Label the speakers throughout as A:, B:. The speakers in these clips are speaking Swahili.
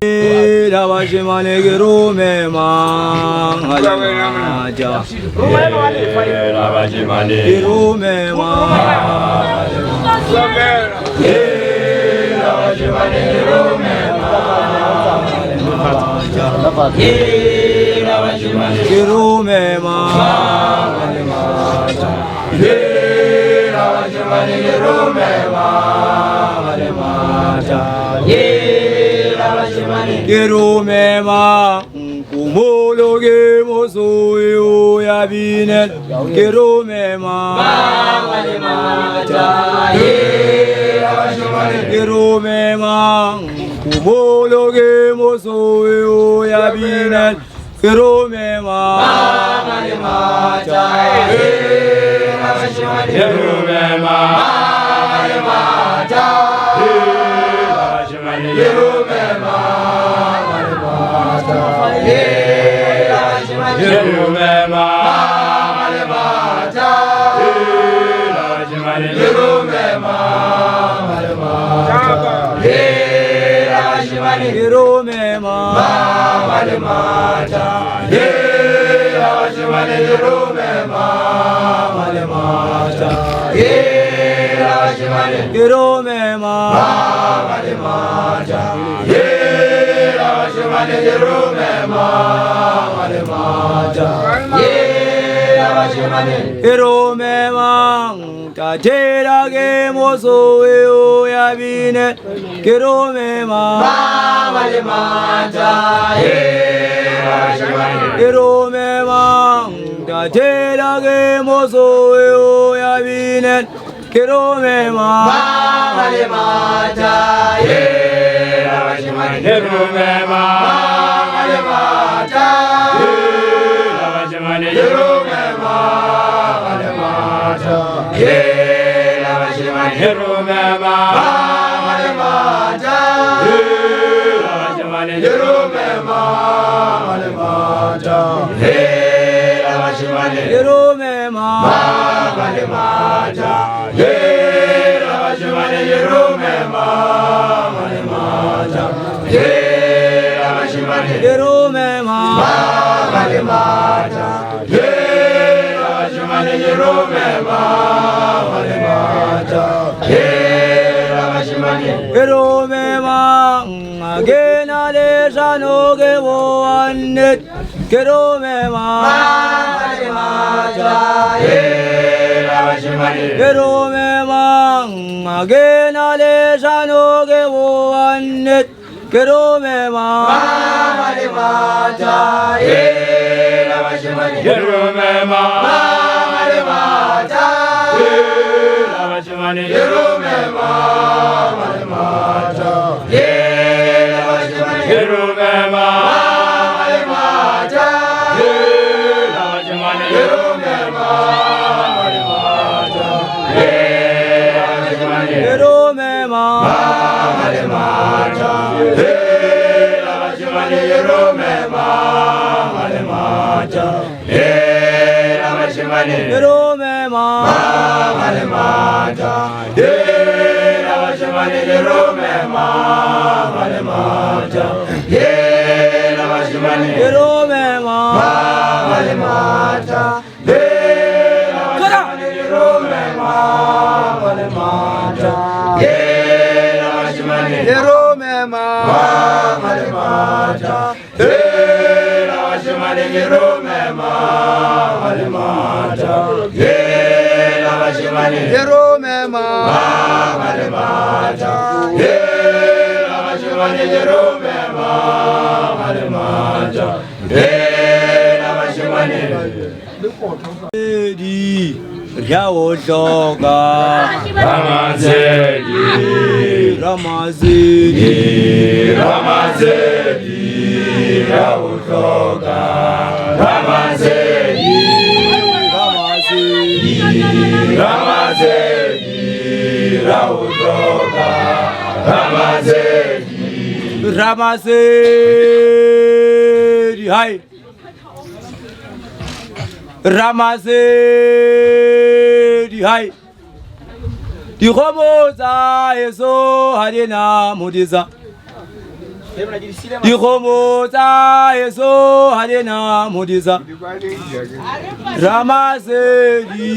A: Ravashimane Girume Mahalimaja Ravashimane Girume Mahalimaja Ravashimane Girume Mahalimaja Ravashimane Girume Mahalimaja Ravashimane Girume Mahalimaja Girume ma kumologe mosuyo ya binen Girume ma Girume ma kumologe mosuyo ya binen Girume ma Girume ma Tatera ge mosuyo ya binen Girume ma Girume ma tatera ge mosuyo ya binen Girume ma Agena le jano ge wo annet Girume ma Girume ma agena le jano ge wo annet Girume ma Girume ma Ramasedi hai Ramasedi hai Di khomo za eso harina mudiza Dikhomosa yeso halena modisa Ramazeli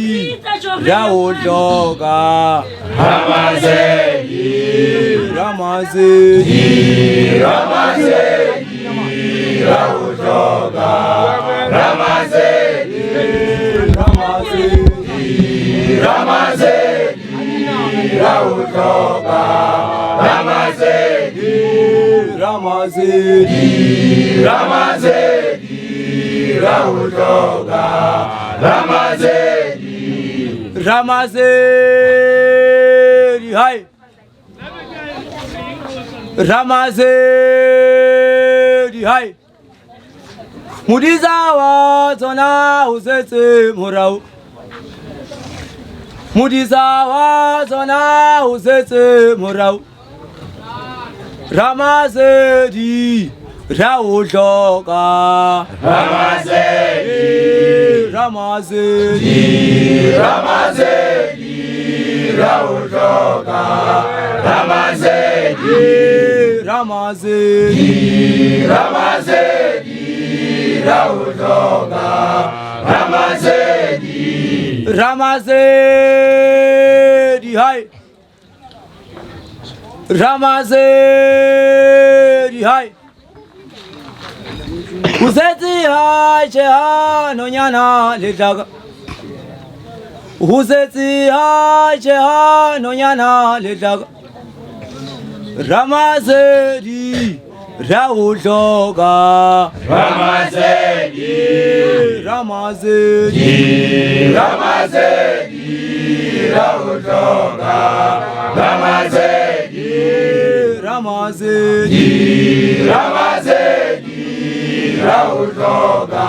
A: Yaotoka Ramazeli Yaotoka Ramazeli Yaotoka Ramazeli Yaotoka Ramazeli hai Ramazeli hai Mudiza wa zona usetse murau Mudiza wa zona usetse murau Ramazeli Yaotoka Ramazeli Yaotoka Ramazeli Yaotoka Ramazeli hai Ramazeli hai Uzeti hai cheha nonyana letaga Uzeti hai cheha nonyana letaga Ramazeli Yaotoka Ramazeli Yaotoka Ramazeli Yaotoka Ramazeli Yaotoka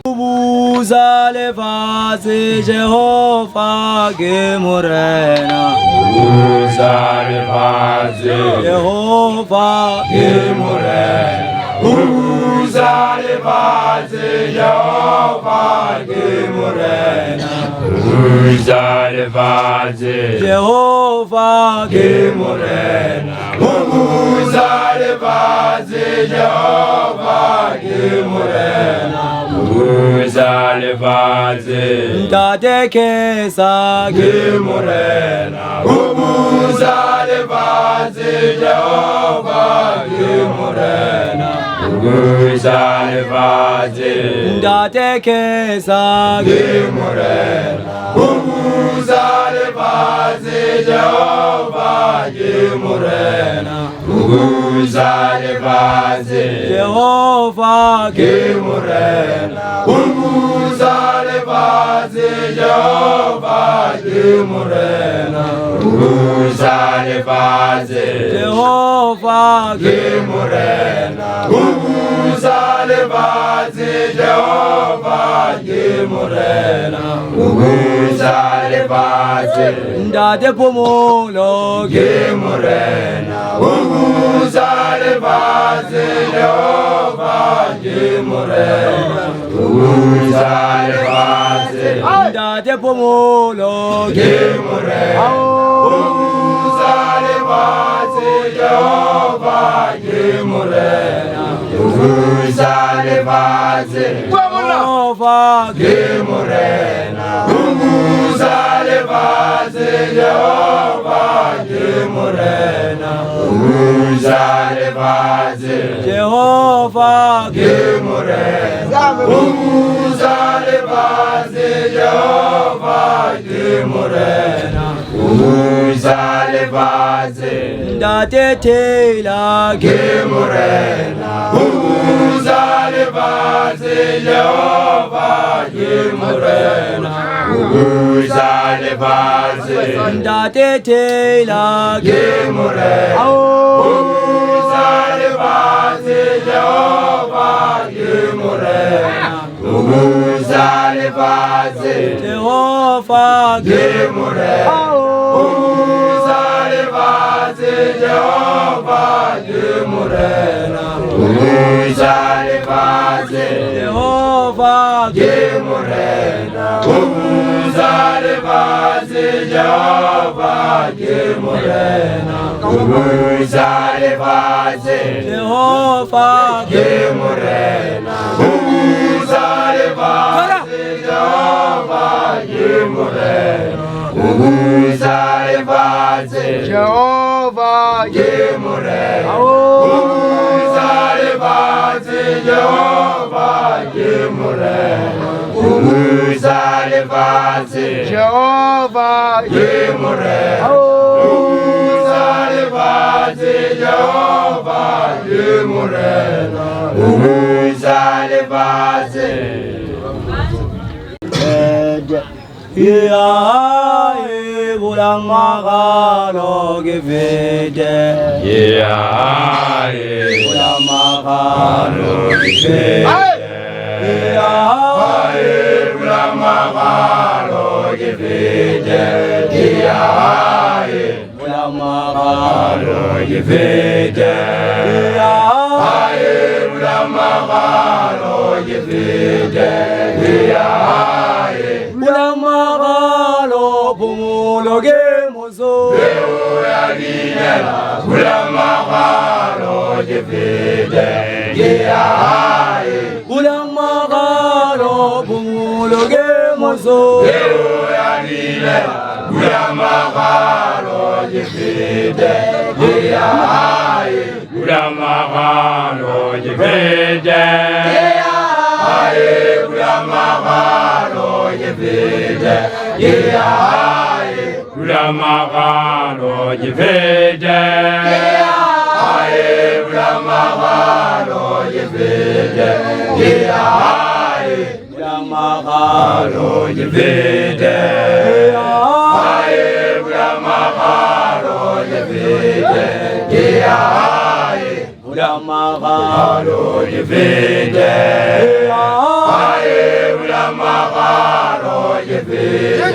A: Ubuzale faze Jehovah gemurena Ubuzale faze Jehovah gemurena Ubuzale faze Jehovah gemurena Ubuzale faze Jehovah gemurena Ubuzale faze Jehovah gemurena Ubuzale faze Ndate kesa gemurena Ubuzale faze Jehovah gemurena Ubuzale faze Ndate kesa gemurena Ubuzale faze Jehovah gemurena Ubuzale faze Jehovah gemurena Ubuzale faze Jehovah gemurena Ubuzale faze Jehovah gemurena Ubuzale faze Jehovah gemurena Ubuzale faze Ndate pumulo gemurena Ubuzale faze Jehovah gemurena Ubuzale faze Ndate pumulo gemurena Ubuzale faze Jehovah gemurena Ubuzale faze Jehovah gemurena Ubuzale faze Jehovah gemurena Ubuzale faze Jehovah gemurena Ubuzale faze Jehovah gemurena Ubuzale faze Ndate tela gemurena Ubuzale faze Jehovah gemurena Ubuzale faze Ndate tela gemurena Ubuzale Ubuzalevaze Jehovah Gemurena Ubuzalevaze Jehovah Gemurena Ubuzalevaze Jehovah Gemurena Ubuzalevaze Jehovah Gemurena Ubuzalevaze Jehovah Gemurena Ubuzalevaze Jehovah Gemurena Ubuzalevaze Jehovah Gemurena Ubuzalevaze Jehovah Gemurena Ubuzalevaze Jehovah Gemurena Ubuzalevaze Jehovah Gemurena Ubuzalevaze Jehovah Gemurena Ubuzalevaze Yae bulang magalo givide Yae bulang magalo givide Yae bulang magalo givide Yae bulang magalo givide Yae bulang magalo givide Yae bulang magalo pumuloge muso Beoya ginela bulang magalo givide Yae bulang magalo pumuloge muso Beoya ginela bulang magalo givide Yae bulang magalo givide Yae bulang magalo givide Yae bulang magalo givide Yae bulang magalo givide Yae bulang magalo givide Yae bulang magalo givide Yae bulang magalo givide Yae bulang magalo givide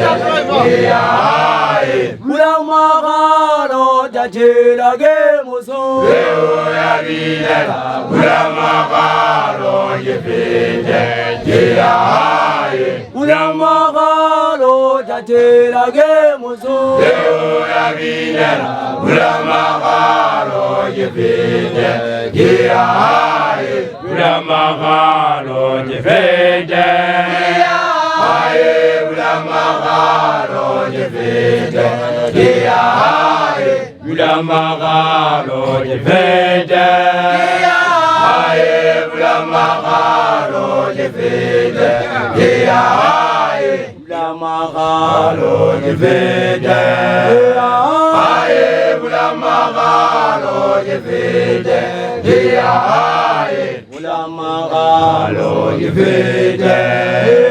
A: Yae bulang magalo jajilage muso Beoya ginela bulang magalo givide Yae bulang magalo jajilage muso Beoya ginela bulang magalo givide Yae bulang magalo givide Yae bulang magalo givide Yae bulang magalo givide Yae bulang magalo givide Yae bulang magalo givide Yae bulang magalo givide Yae bulang magalo givide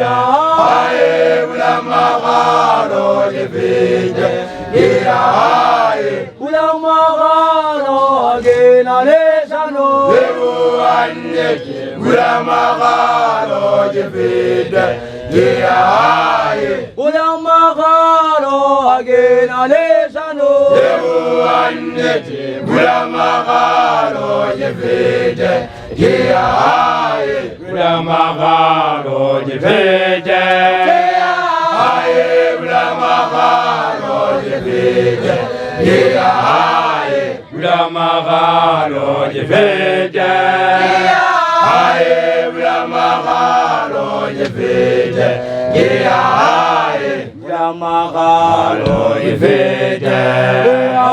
A: Yae bulang magalo givide Yae bulang magalo aginale sano Beruanneke bulang magalo givide Yae bulang magalo aginale sano Beruanneke bulang magalo givide Yae bulang magalo givide Yae bulang magalo givide Yae bulang magalo givide Yae bulang magalo givide Yae bulang magalo givide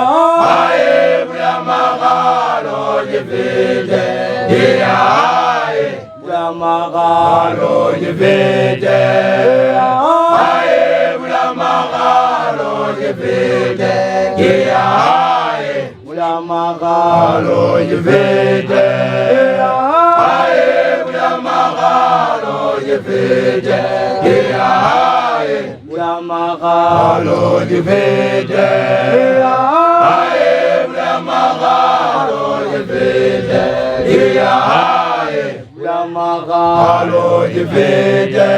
A: Yae bulang magalo givide Yae bulang magalo givide Yae bulang magalo givide Yae bulang magalo givide Yae bulang magalo givide Yae bulang magalo givide Yae bulang magalo givide Aye, Ulamagalo Jivite.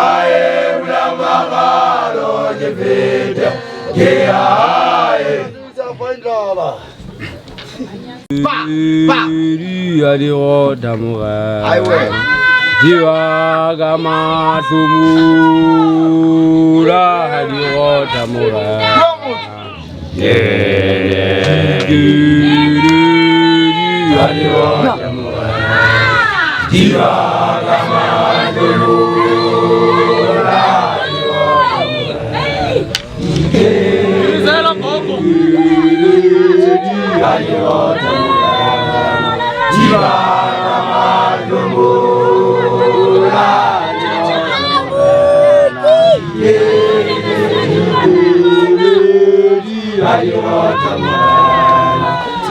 A: Aye, Ulamagalo Jivite. Aye.
B: Adio Damura.
A: I will.
B: Jiwa Gama Tumura. Adio Damura.
A: Adio Damura. Jiwa Gama Tumura. Adio Jiwa Gama Tumura. Adio Damura.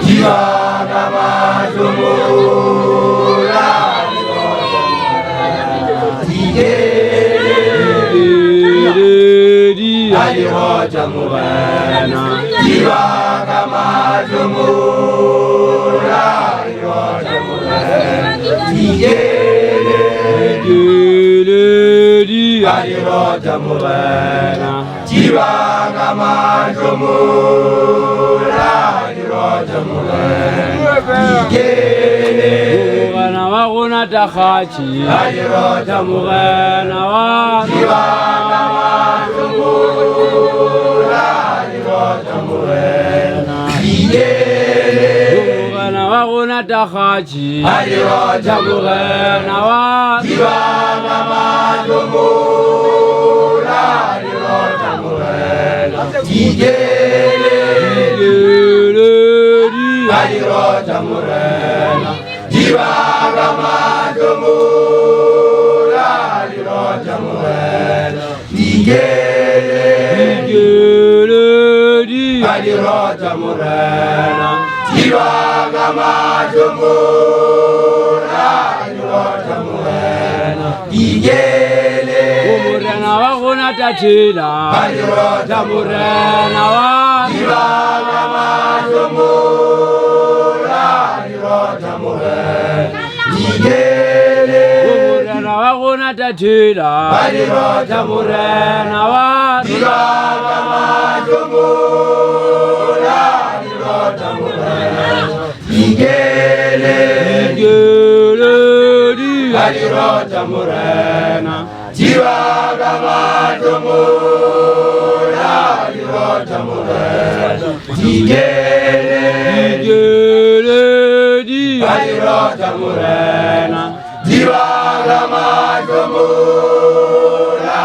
A: Jiwa Gama Tumura. Adio Damura. Jiwa Gama Tumura. Adio Damura. Jiwa Gama Tumura.
B: Mugana waguna takhachi.
A: Adio
B: Mugana wa.
A: Jiwa Gama Tumura.
B: Mugana waguna takhachi.
A: Adio
B: Mugana wa.
A: Jiwa Gama Tumura. Adio Damura. Jiwa Gama Tumura. Adio Damura. Jiwa Gama Tumura.
B: Umurena waguna tatila.
A: Adio
B: Damurena wa.
A: Jiwa Gama Tumura.
B: Umurena waguna tatila.
A: Adio
B: Damurena wa.
A: Jiwa Gama Tumura. Adio Damurena. Jiwa Gama Tumura. Adio Damurena. Jiwa Gama Tumura.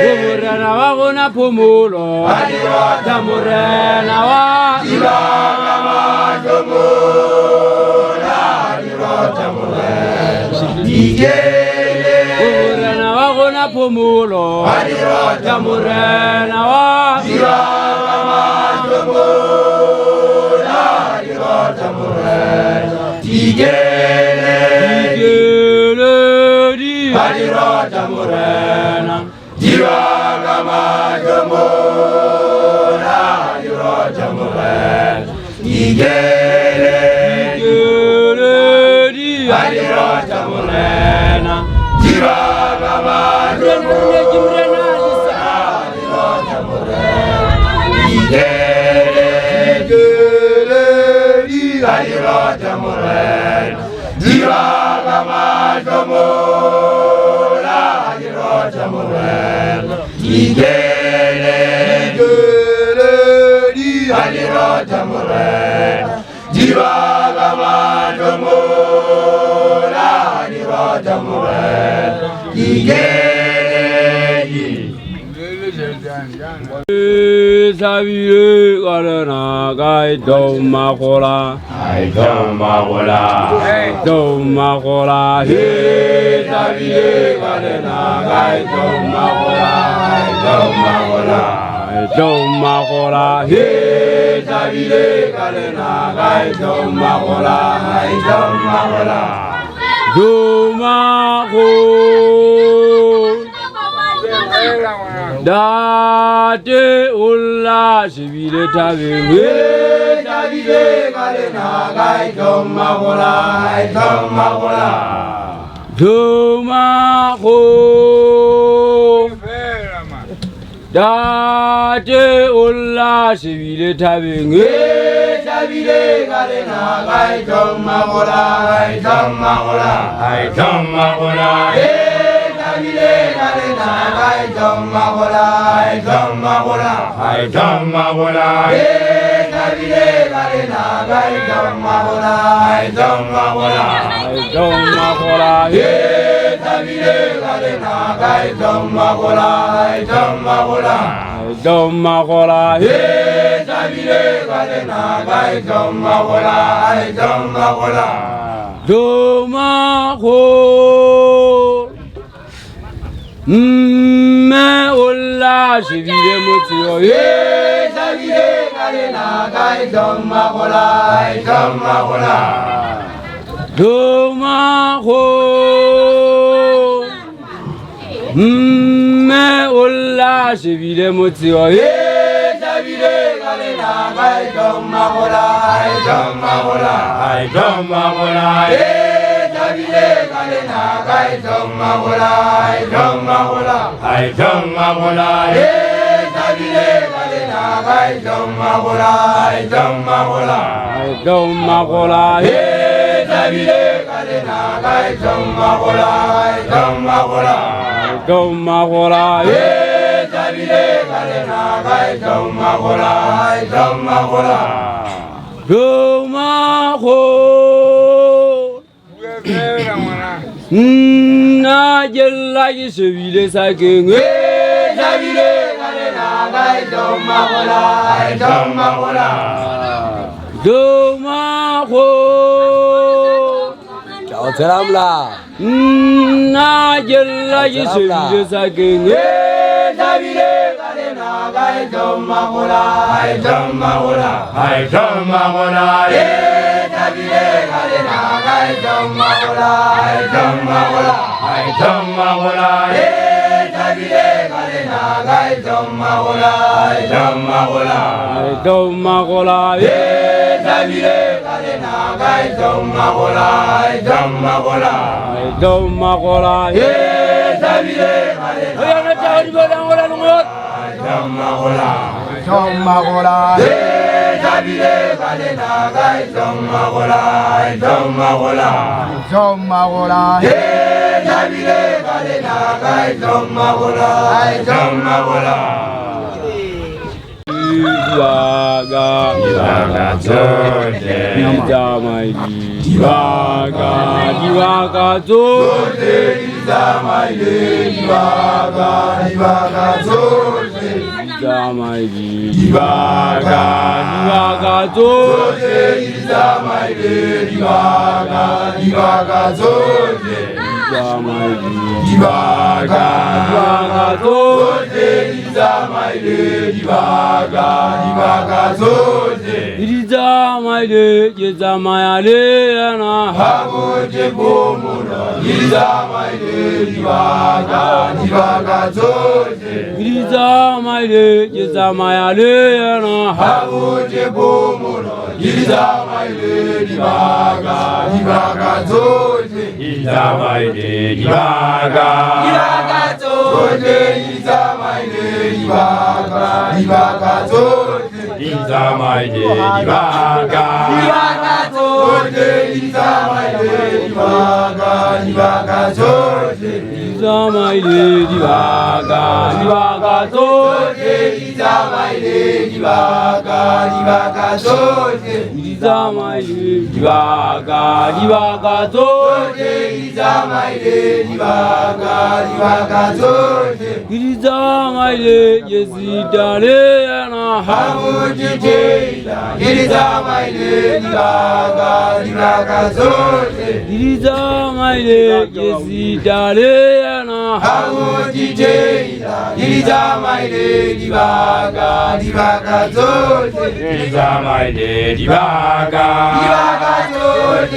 B: Umurena waguna pumulo.
A: Adio
B: Damurena wa.
A: Jiwa Gama Tumura.
B: Umurena waguna pumulo.
A: Adio
B: Damurena wa.
A: Jiwa Gama Tumura. Adio Damurena. Jiwa Gama Tumura. Adio Damurena. Jiwa Gama
B: Sabiye karana gai doma kola,
A: doma
B: kola.
A: He sabiye karana gai doma kola. He sabiye karana gai doma kola.
B: Doma kola. Da te ulla shibile tabe we
A: Davide Galena Gai Doma Hola Doma Hola
B: Doma ho da te ulla shibile tabe we
A: Davide Galena Gai Doma Hola Doma Hola Doma Hola Davide Galena Gai Doma Hola Doma Hola Doma Hola Davide Galena Gai Doma Hola Doma Hola
B: Doma hola
A: Davide Galena Gai Doma Hola Doma Hola
B: Doma hola
A: Davide Galena Gai Doma Hola Doma Hola
B: Doma ho me ulla shibile mutio
A: Davide Galena Gai Doma Hola Doma Hola
B: Doma ho me ulla shibile mutio
A: Davide Galena Gai Doma Hola Doma Hola Doma Hola Davide Galena Gai Doma Hola Doma Hola Doma Hola Davide Galena Gai Doma Hola Doma Hola
B: Doma hola
A: Davide Galena Gai Doma Hola Doma Hola
B: Doma hola
A: Davide Galena Gai Doma Hola Doma Hola
B: Doma ho na jella shibile sakinge
A: Davide Galena Gai Doma Hola Doma Hola
B: Doma ho
C: Chào salam la.
B: na jella shibile sakinge
A: Davide Galena Gai Doma Hola Doma Hola Doma Hola Davide Galena Gai Doma Hola Doma Hola Doma Hola Davide Galena Gai Doma Hola Doma Hola
B: Doma hola
A: Davide Galena Gai Doma Hola Doma Hola
B: Doma hola
A: Davide Galena
B: oya na tawo bola ngola ngot
A: Doma Hola
C: Doma Hola.
A: Davide Galena Gai Doma Hola Doma Hola
C: Doma Hola.
A: Davide Galena Gai Doma Hola Doma Hola
B: Divaga
A: Divaga zote
B: Nizamaili Divaga Divaga zote
A: Nizamaili Divaga Divaga zote
B: Nizamaili
A: Divaga
B: Divaga zote
A: Nizamaili Divaga Divaga zote
B: Nizamaili
A: Divaga
B: Divaga zote
A: Nizamaili Divaga Divaga zote
B: Nizamaili Nizamaili ana
A: Hagoje bomuno Nizamaili Divaga Divaga zote
B: Nizamaili Nizamaili ana
A: Hagoje bomuno Nizamaili Divaga Divaga zote Nizamaili Divaga Divaga zote Nizamaili Divaga Divaga zote Nizamaili Divaga Divaga zote Nizamaili Divaga Divaga zote
B: Nizamaili Divaga Divaga zote
A: Nizamaili Divaga Divaga zote
B: Nizamaili Divaga Divaga zote
A: Nizamaili Divaga Divaga zote
B: Nizamaili Yezidale ana
A: Hamujiteila Nizamaili Divaga Divaga zote
B: Nizamaili Yezidale ana
A: Hamujiteila Nizamaili Divaga Divaga zote Nizamaili Divaga Divaga zote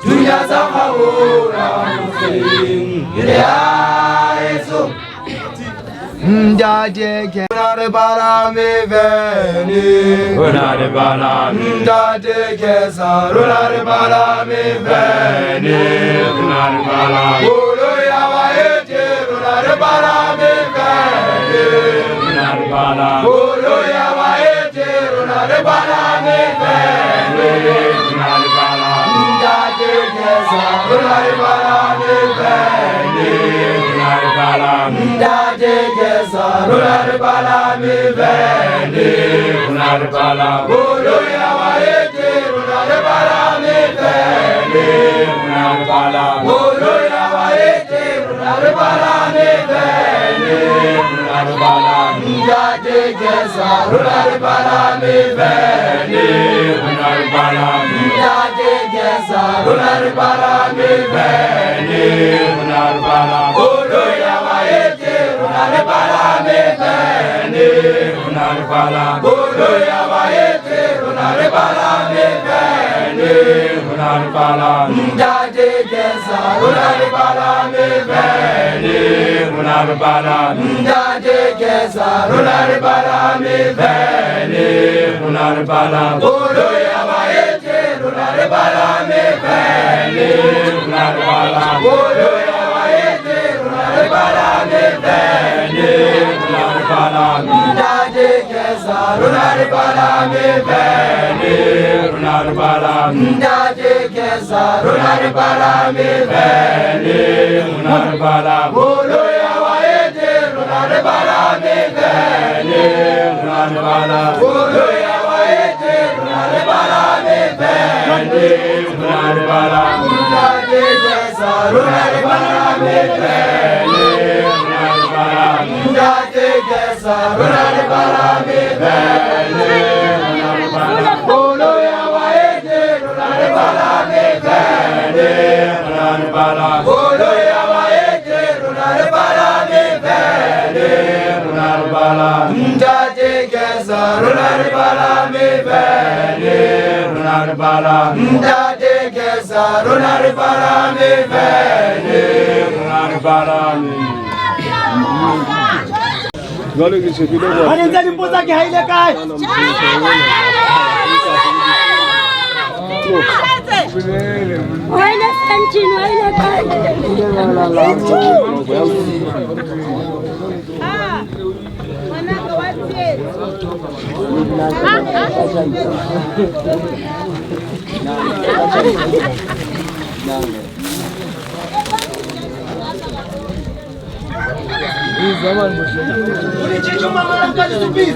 A: dunya zamahura muslim yesu
C: Ndade ke Runare bala me veni
A: Runare bala
C: Ndade ke sa Runare bala me veni
A: Runare bala
C: Olo ya wa ete Runare bala me veni
A: Runare bala
C: Olo ya wa ete Runare bala me veni
A: Runare bala
C: Ndade ke sa Runare bala me veni
A: Runare bala
C: Ndade ke sa Runare bala me veni
A: Runare bala
C: Olo ya wa ete Runare bala me veni
A: Runare bala
C: Olo ya wa ete Runare bala me veni
A: Runare bala
C: Ndade ke sa Runare bala me veni
A: Runare bala
C: Ndade ke sa Runare bala me veni
A: Runare bala
C: Olo ya wa ete Runare bala me veni
A: Runare bala
C: Olo ya wa ete Runare bala me veni
A: Runare bala
C: Ndade ke sa Runare bala me veni
A: Runare bala
C: Ndade ke sa Runare bala me veni
A: Runare bala
C: Olo ya wa ete Runare bala me veni
A: Runare bala
C: Olo ya wa ete Runare bala me veni
A: Runare bala
C: Ndade ke sa Runare bala me veni
A: Runare bala
C: Ndade ke sa Runare bala me veni
A: Runare bala
C: Olo ya wa ete Runare bala me veni
A: Runare bala
C: Olo ya wa ete Runare bala me veni
A: Runare bala
C: Ndade ke sa Runare bala me veni
A: Runare bala
C: Ndade ke sa Runare bala me veni Olo ya wa ete Runare bala me veni
A: Runare bala
C: Olo ya wa ete Runare bala me veni
A: Runare bala
C: Ndade ke sa Runare bala me veni
A: Runare bala
C: Ndade ke sa Runare bala me veni
A: Runare bala
D: Anenza limpo zake haile kai.
E: Waile sentin, waile kai. Mwanangu watie.
D: Ulichichuma mara mkaji subizi.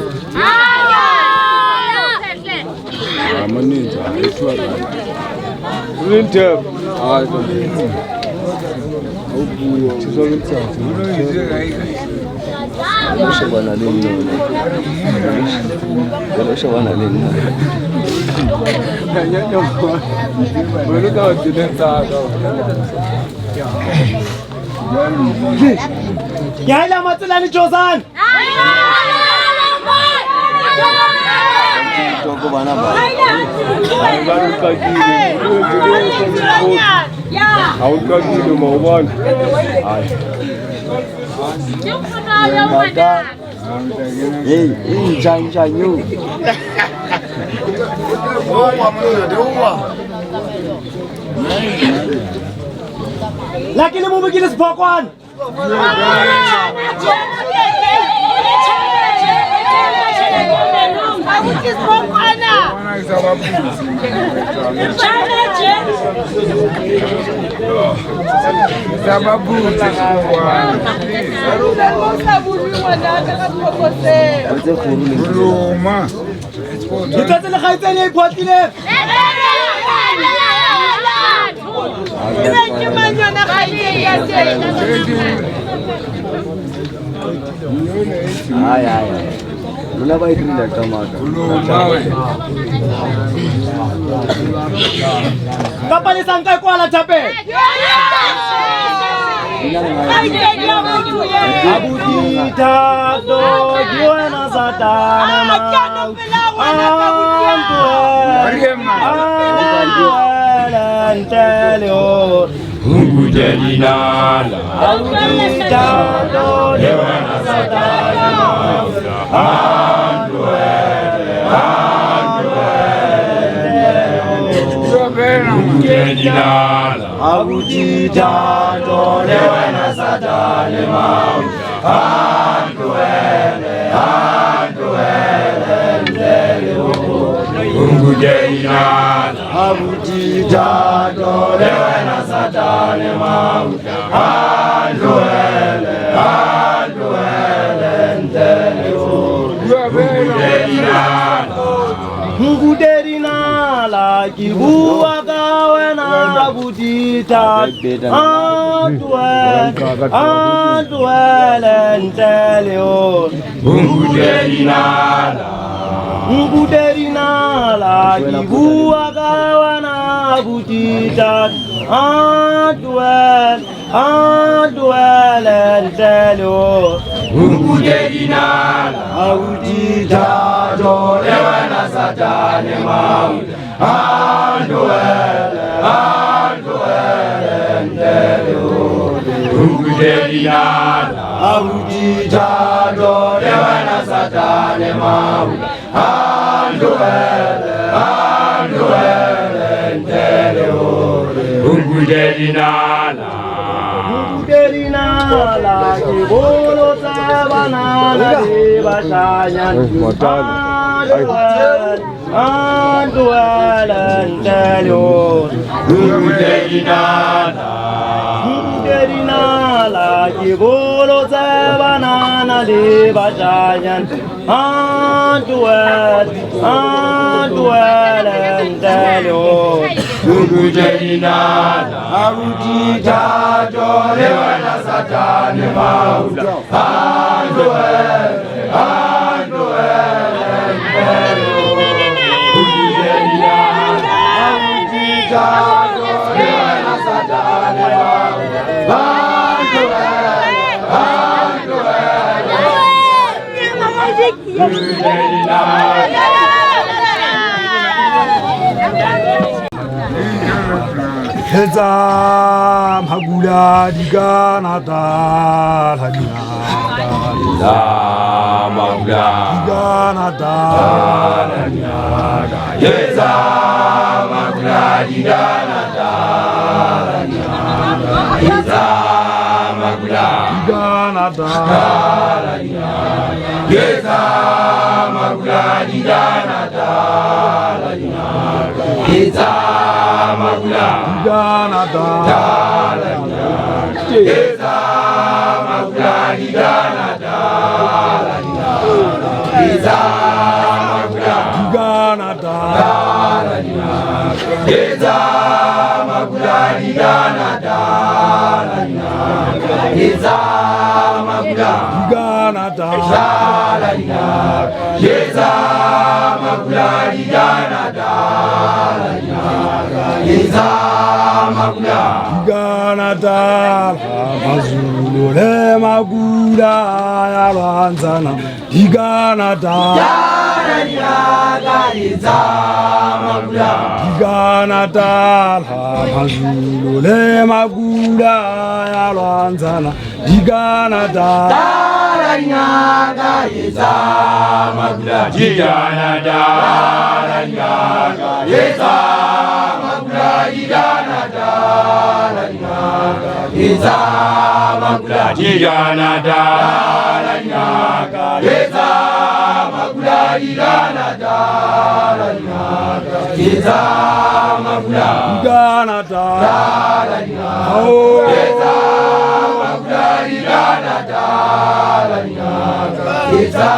B: Amaninja aitwa Ulinter Ubu Chizolitsathi
F: Ushobana nini? Ushobana nini?
B: Weluka dinetsaka
D: Yaila matsalani Josan.
F: Toko bana ba.
B: Awukakile mawubona
F: Hey, injanjanyu.
D: Lakini mumikile sipokwan. Itaze le khaitseni iphotile.
F: Ay. Muna ba itrila tamaka.
D: Kapali sangkai kwala chape. Abudita do juana satana. Ampuela. lentelio
A: Ungudelina
D: Abudita Dewana Satana
A: Ungudelina
D: Abudita Dewana Satana
A: Ungudelina
D: Abudita Dewana Satana Nguderina la kibua kawena abudita Antuele ntelio Nguderina la kibua kawena abudita Antuele ntelio
A: Ungudelina
D: Abudita
A: Dewana Satana Ungudelina
D: Abudita
A: Dewana Satana Ungudelina
D: Nguderina la kibolo sabanana de bashanyan Antuele ntelio
A: Ungudelina
D: Nguderina la kibolo sabanana de bashanyan Antuele ntelio
A: Ungudelina
D: Abudita
A: Dewana Satana
C: Heza magula digana dala digana dala
A: Yeza magula digana dala Yeza magula
C: digana dala
A: Yeza magula digana dala Yeza magula
C: digana dala
A: Yeza magula digana dala Yeza magula
C: digana dala
A: Yeza magula digana dala Yeza magula
C: digana dala
A: Yeza magula digana dala Yeza magula
C: digana dala mazulu le magula ya ranzana digana dala
A: Yeza magula
C: digana dala mazulu le magula ya ranzana digana dala
A: Yeza magula digana dala Yeza magula digana dala Yeza magula digana dala Yeza magula digana dala Yeza magula
C: digana dala oh
A: Yeza magula digana dala Yeza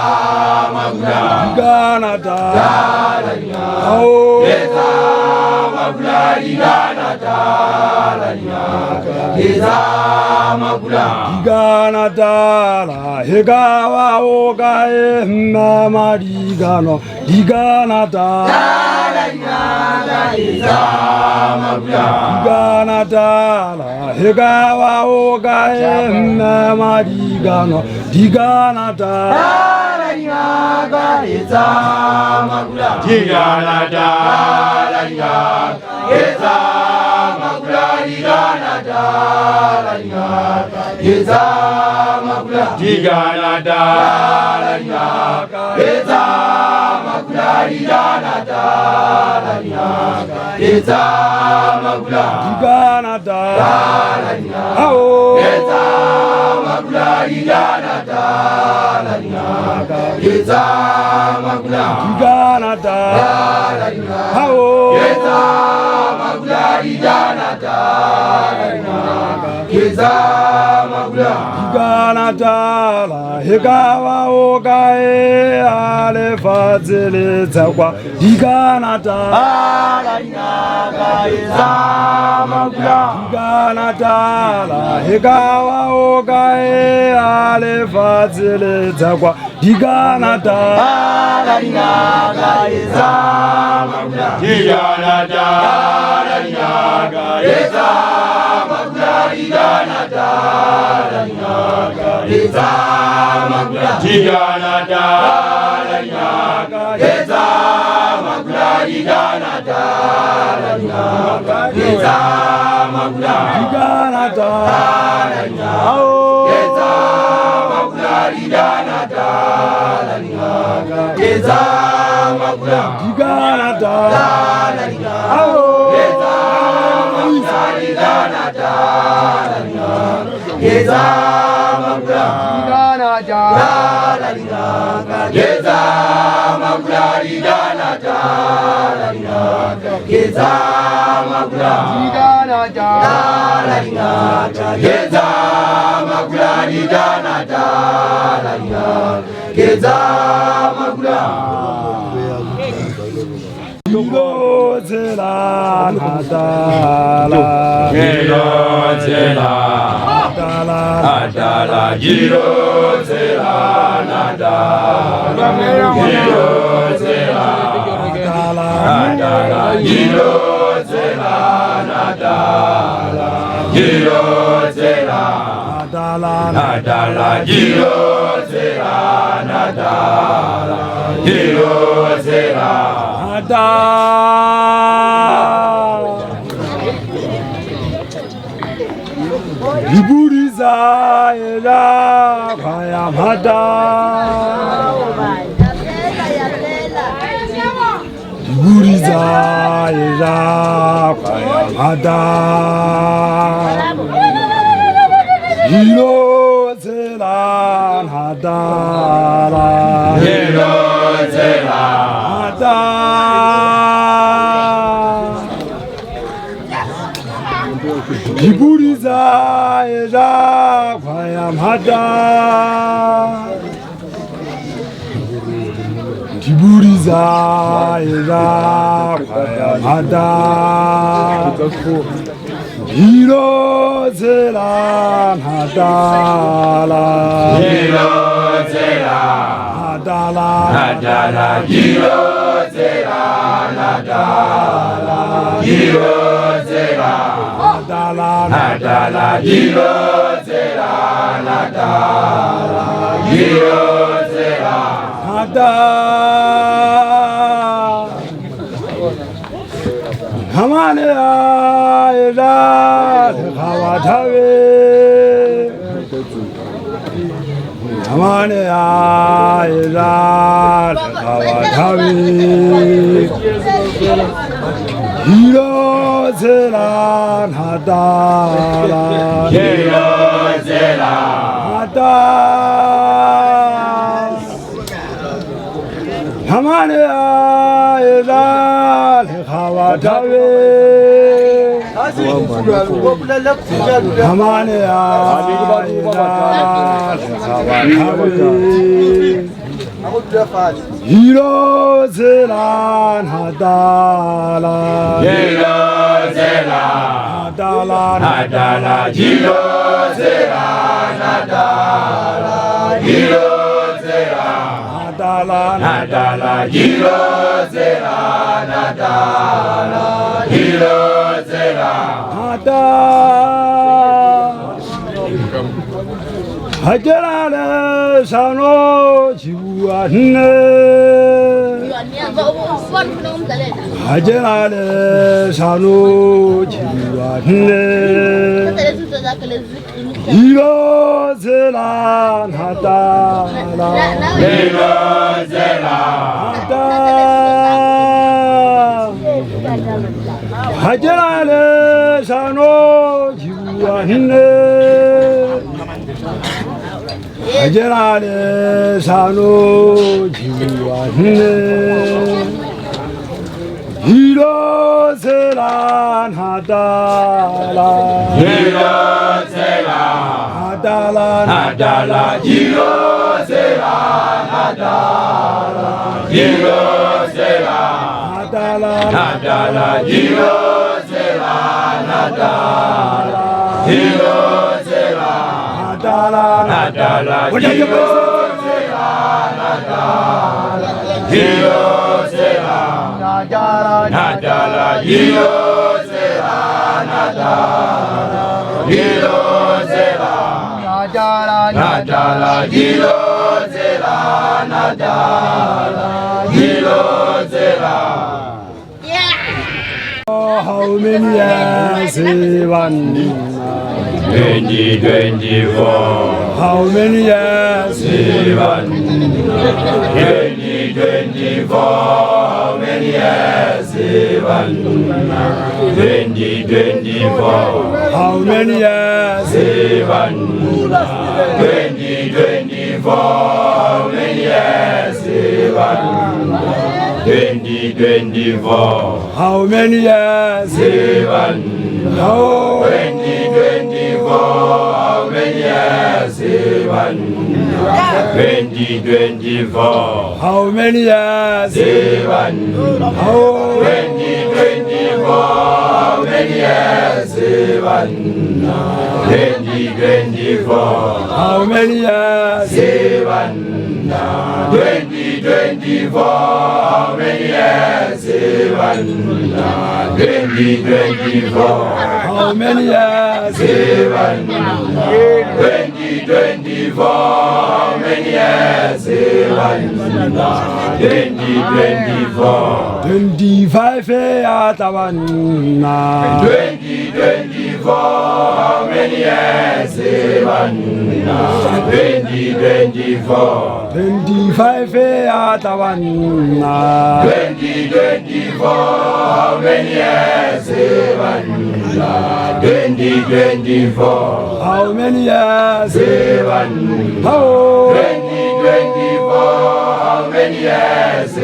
A: magula
C: digana dala oh
A: Yeza magula digana dala Yeza magula
C: digana dala hegawa oga mama digano digana dala
A: Yeza magula
C: digana dala hegawa oga mama digano digana dala
A: Yeza magula digana dala Yeza
C: Hãy subscribe cho kênh Ghiền Mì Gõ để không bỏ lỡ Hajarale sanu jiwane Hiro zelan hatala
A: Hiro zelan
C: Hajarale sanu jiwane Hajarale sanu jiwane Hiro zelan hadala
A: Hiro zelan
C: hadala
A: hadala Hiro zelan hadala Hiro zelan
C: hadala
A: hadala Hiro zelan hadala Hiro zelan
C: hadala
A: hadala Hiro zelan hadala Hiro zelan Nadala Hiro Zera Nadala Hiro Zera Nadala Hiro Zera Nadala Hiro Zera.
C: How many years one
A: 2024.
C: How many years
A: 2024. How many years 2024.
C: How many years
A: 2024. How many years 2024.
C: How many years
A: 2024. How many years 2024.
C: How many years
A: 2024. How many years 2024.
C: How many years
A: 2024. How many years 2024.
C: How many years
A: 2024. How many years 2024.
C: 25 atawanna
A: 2024. How many years 2024.
C: 25 atawanna
A: 2024. How many years 2024.
C: How many years
A: 2024.
C: How
A: How many years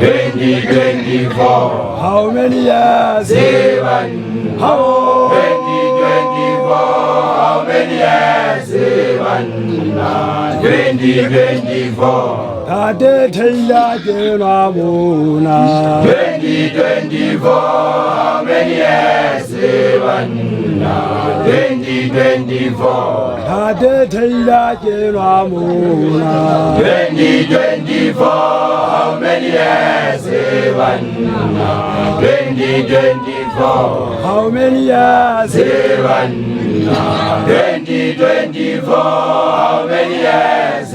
A: 2024.
C: How many years How
A: 2024. How many years 2024.
C: Tate Tela Jenamuna
A: 2024. How many years 2024.
C: Tate Tela Jenamuna
A: 2024. How many years 2024.
C: How many years
A: 2024. How many years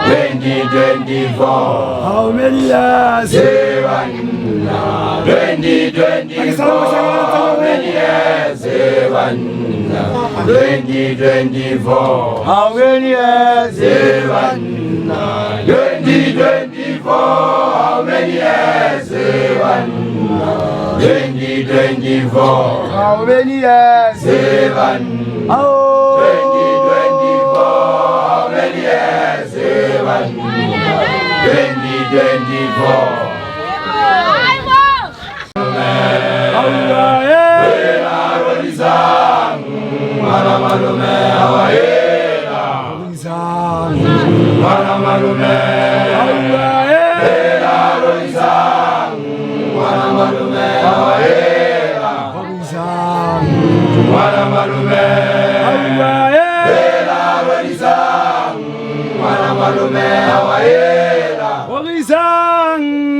A: 2024.
C: How many years
A: 2024. How many years 2024.
C: How many years
A: 2024. How many years 2024.
C: How many years
A: 2024. How many years 2024.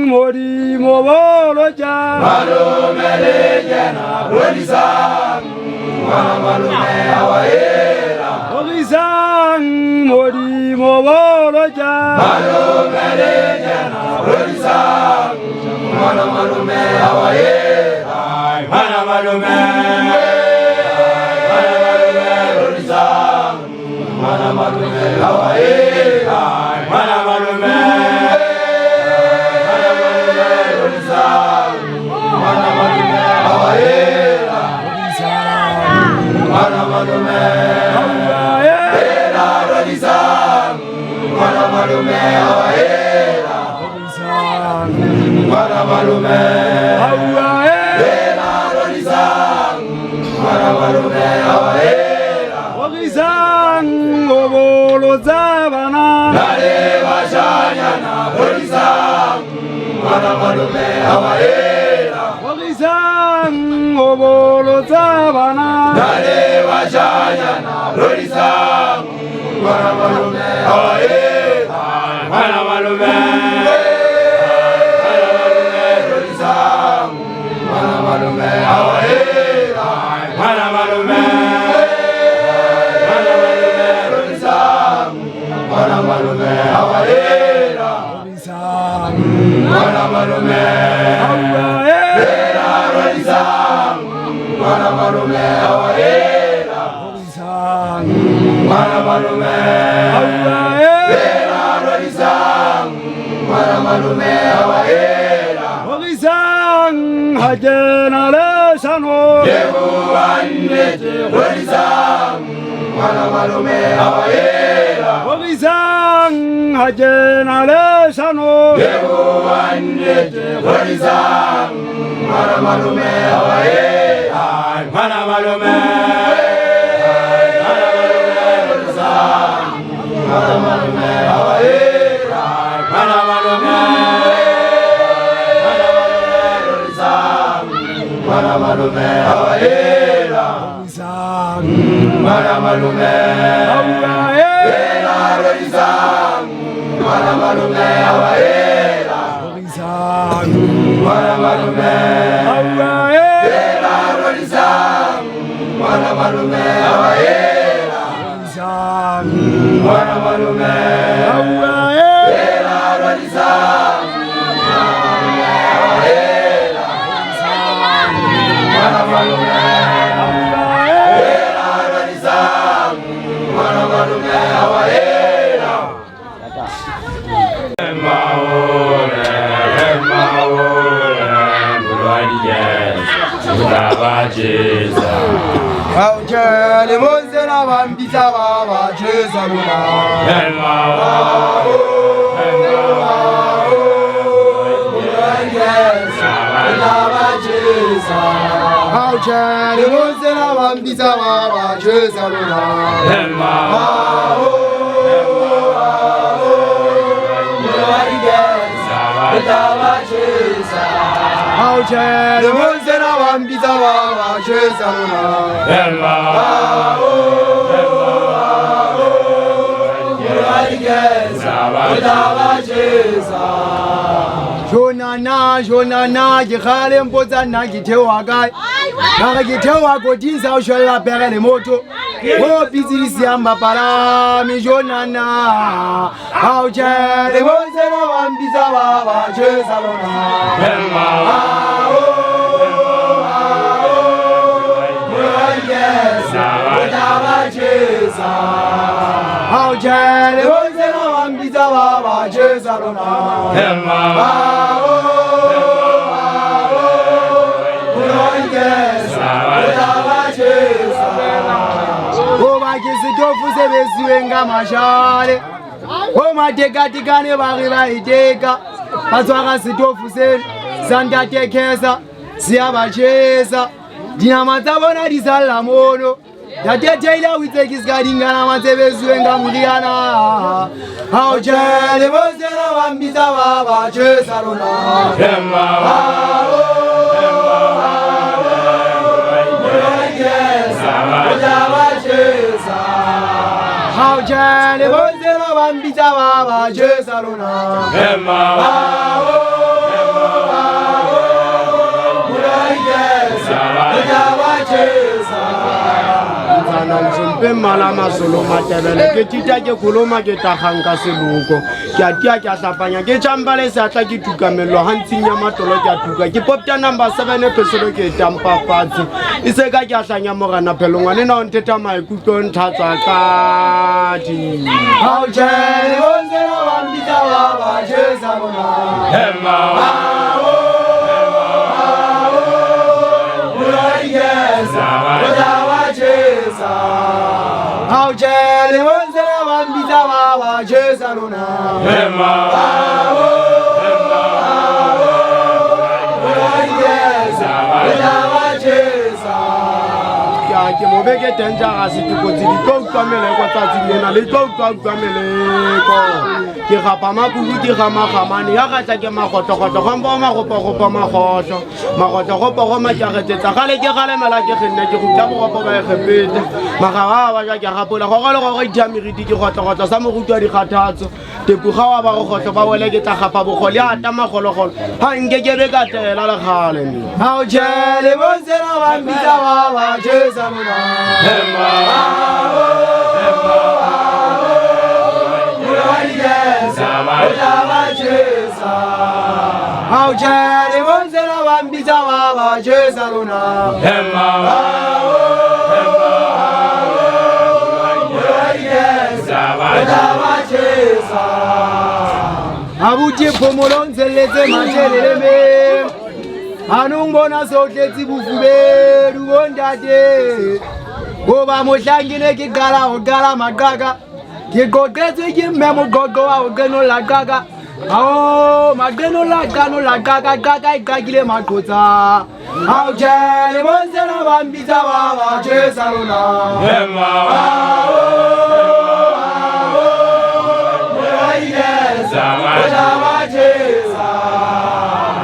C: Mori Moboloja
A: Malume lejana Rodisang Malume awaera
C: Orizan
B: mori moboloja
C: Malumelejana Rolisang Mana malume awaye Mana malume Rolisang Mana malume awaye Mana malume Rolisang Mana malume awaye Mana malume Rolisang Mana malume awaye Mana malume Rolisang Mana malume awaye
B: Rolisang obolo zabana
C: Nale bashanyana Rolisang Mana malume awaye
B: Rolisang obolo zabana
C: Nale bashanyana Rolisang Mana malume awaye Mana malume Rolisang Mana malume awaye Mana malume Rolisang Mana malume awaye Mana malume Rolisang Mana malume awaye Mana malume Rolisang Mana malume awaye
B: Rolisang hajena le sano
C: Yehu anete Rolisang Mana malume awaye
B: Rolisang hajena le sano
C: Yehu anete Rolisang Mana malume awaye Mana malume Mana malume awaye Mana malume Rolisang Mana malume awaye Mana malume Rolisang Mana malume awaye Mana malume Rolisang Mana malume awaye Mana malume Rolisang Mana malume Rolisang Mana malume awaye Aujele monzela bambisa baba cheza luna Aujele monzela bambisa baba cheza luna Aujele monzela bambisa baba cheza luna Jonana, Jonana, Jikhale Mpozana, Gitewa Guy. Naga Gitewa Godin Sao Shella Perele Moto. Oh, Pizzi Yamba Para, mi Jonana. How Jerry was a one Bizaba, Chesalona. How Jerry was a one Bizaba, Chesalona. Oh, my kids, the dog was a Suenga Mashale. Oh, my Degatigane Bariba Ideka. Pazara Sidofuse, Santa Tekesa, Siaba Chesa, Dinamazavona di Salamono. That Taylor we take his guiding Ganamatevzuenga Muliana. How Jelly was there one Bizava, Chesarona. How Jelly was there one Bizava, Chesarona. be mala masolo matebele ke tita ke koloma ke tagang ka seluko ke a tia ke a hlapanya ke tšampale seatla ke tukamello gantsing ya matolo ke a tuka ke popta number 7 episode ke tampa fatshe e se ka ke a hlanya morena phelongwane na o ntheta maikutlo nthatsa kati ao tšhele bontsela bambitsa ba ba jesa bona How jelly was the one bit of our Jesaluna? Mobeke tenja asiti ko tidi ko kamele ko tatsi na le ko kamele ko ke gapa mabugu ke gama gamane ya ga tla ke magotogoto go mpa magopo magoto go matjagetsetsa gale ke gale mala ke ginne ke go tla bogopo ba egepete magawa ba ja ke gapola go gole go diameriti ke gotogotlo sa mogutwa di kgathatso tepuga wa ba go gotlo ba wele ke tla gapa bogole a ta magologolo ha nke ke be ka tela le gale ni ha o jele bontsela ba mbitsa ba jesa How Jerry wants to know I'm busy about Jesaluna. Abuji pomolon zeleze machelele anungona sotletse bufube ruondade Oba mohlangile ke gala magaga ke gogetse ke memo gogo wa ogeno la gaga ao mageno la gaga gaga igagile maqotsa ao jele bonzela bambitsa ba Jesaluna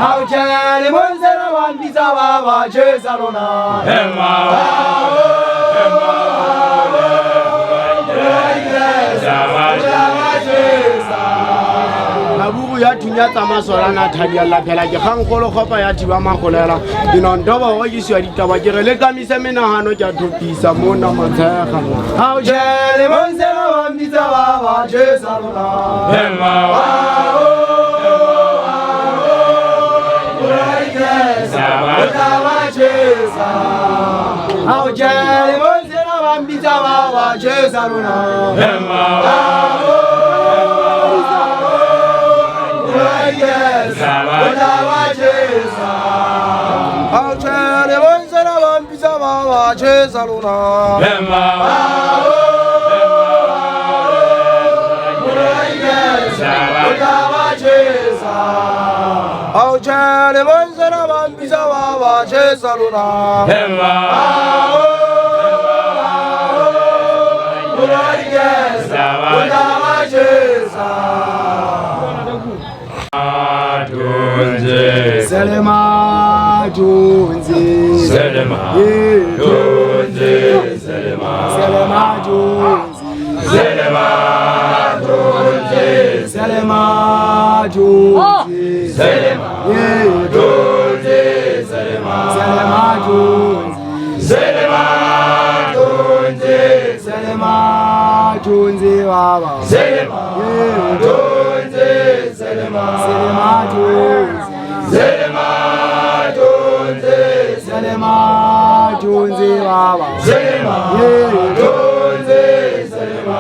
C: ao jele bonzela bambitsa ba Jesaluna Abubu ya tunya tamasola na thadia la phela ke gangkolo khopa ya thiba magolela dinondoba go yiswa ditaba ke re le kamise menahano ke a thopisa mona matshega ha o jele bonzela ba mbitsa ba Jesaluna ha o jele bonzela ba mbitsa ba Jesaluna I'll tell you once and I'm pizza mama Jesaluna. I'll tell you once and I'm pizza mama Selema Jonesy, Selema Jonesy, Selema Jonesy, Selema Jonesy, Selema Jonesy, Selema Jonesy, Selema Jonesy, Selema Jonesy, Selema Jonesy, Baba, Selema Jonesy, Selema Jonesy. Selema Jonesy, Selema Jonesy, Baba. Selema Jonesy, Selema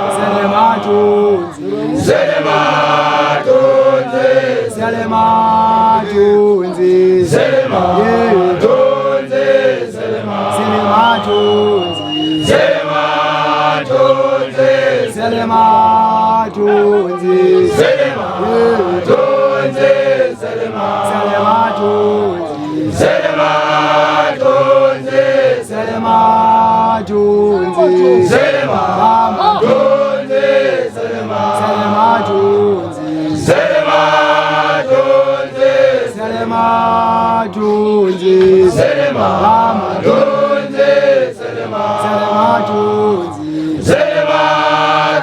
C: Jonesy, Selema Jonesy, Selema Jonesy, Selema Jonesy, Selema Jonesy, Selema Jonesy, Selema Jonesy, Selema Jonesy. Selema Jonesy, Selema Jonesy, Selema Jonesy, Selema Jonesy, Selema Jonesy, Selema Jonesy, Selema Jonesy, Selema Jonesy, Selema Jonesy, Selema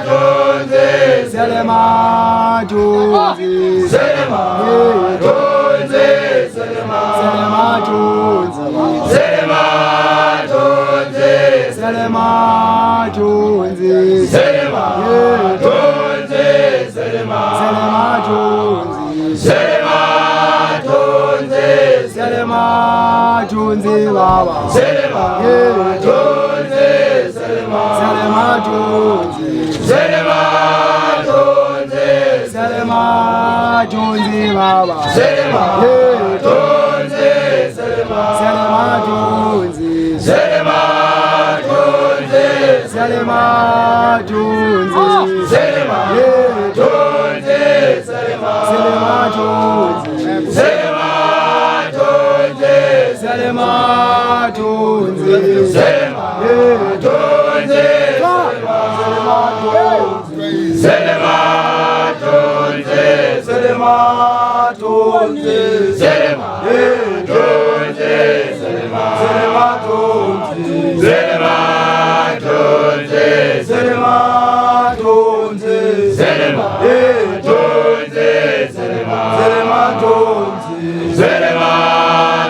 C: Jonesy, Selema Jonesy, Selema Jonesy, Selema Jonesy, Selema Jonesy, Selema Jonesy,
A: Selema Jonesy, Selema
C: Jonesy,
A: Selema Jonesy,
C: Baba,
A: Selema Jonesy, Selema
C: Jonesy,
A: Selema Jonesy,
C: Selema Jonesy, Baba,
A: Selema Jonesy, Selema
C: Jonesy,
A: Selema Jonesy,
C: Selema Jonesy,
A: Selema Jonesy, Selema
C: Jonesy,
A: Selema Jonesy,
C: Selema Jonesy,
A: Selema Jonesy, Selema Jonesy, Selema Jonesy, Selema Jonesy, Selema Jonesy, Selema Jonesy, Selema Jonesy, Selema Jonesy, Selema Jonesy, Selema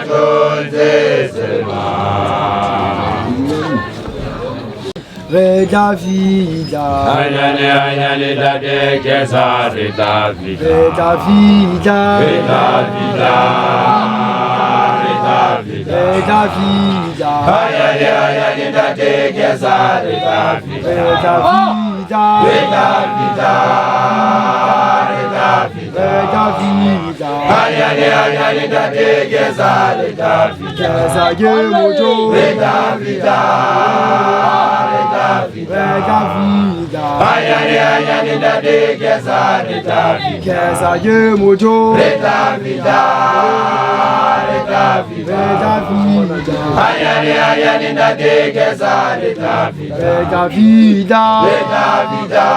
A: Jonesy, Selema.
C: Reda vida,
A: Ayane dade kesa reda vida,
C: Reda vida,
A: reda vida, reda vida,
C: Reda vida,
A: ayane dade kesa reda vida,
C: Reda vida,
A: reda vida, reda vida,
C: Reda vida,
A: ayane dade kesa reda vida,
C: Kesa ye mojo,
A: reda vida, reda vida,
C: Reda vida,
A: ayane dade kesa reda vida.
C: Kesa ye mojo,
A: Reda vida, reda vida,
C: Reda vida,
A: ayane dade kesa reda vida,
C: Reda vida,
A: reda vida,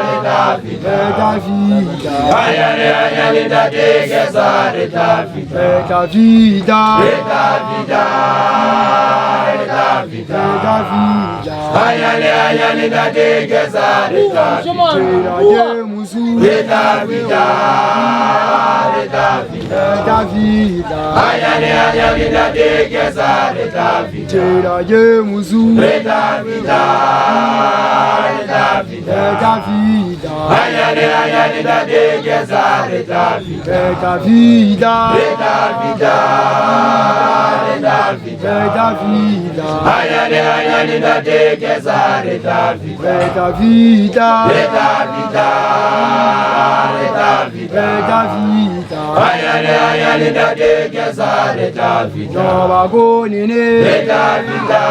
A: reda vida,
C: Reda vida,
A: ayane dade kesa reda vida,
C: Reda vida,
A: reda vida, reda vida,
C: Reda vida,
A: ayane dade kesa reda vida,
C: Tera ye musu,
A: reda vida, reda vida.
C: Reda vida,
A: Ayane dade kesa reda vida,
C: Tera ye musu,
A: reda vida, reda vida.
C: Reda vida,
A: Ayane dade kesa reda vida,
C: Reda vida,
A: reda vida, reda vida.
C: Reda vida,
A: Ayane dade kesa reda vida,
C: Reda vida,
A: reda vida, reda vida.
C: Reda vida,
A: Ayane dade kesa reda vida,
C: Nova gonine,
A: reda vida,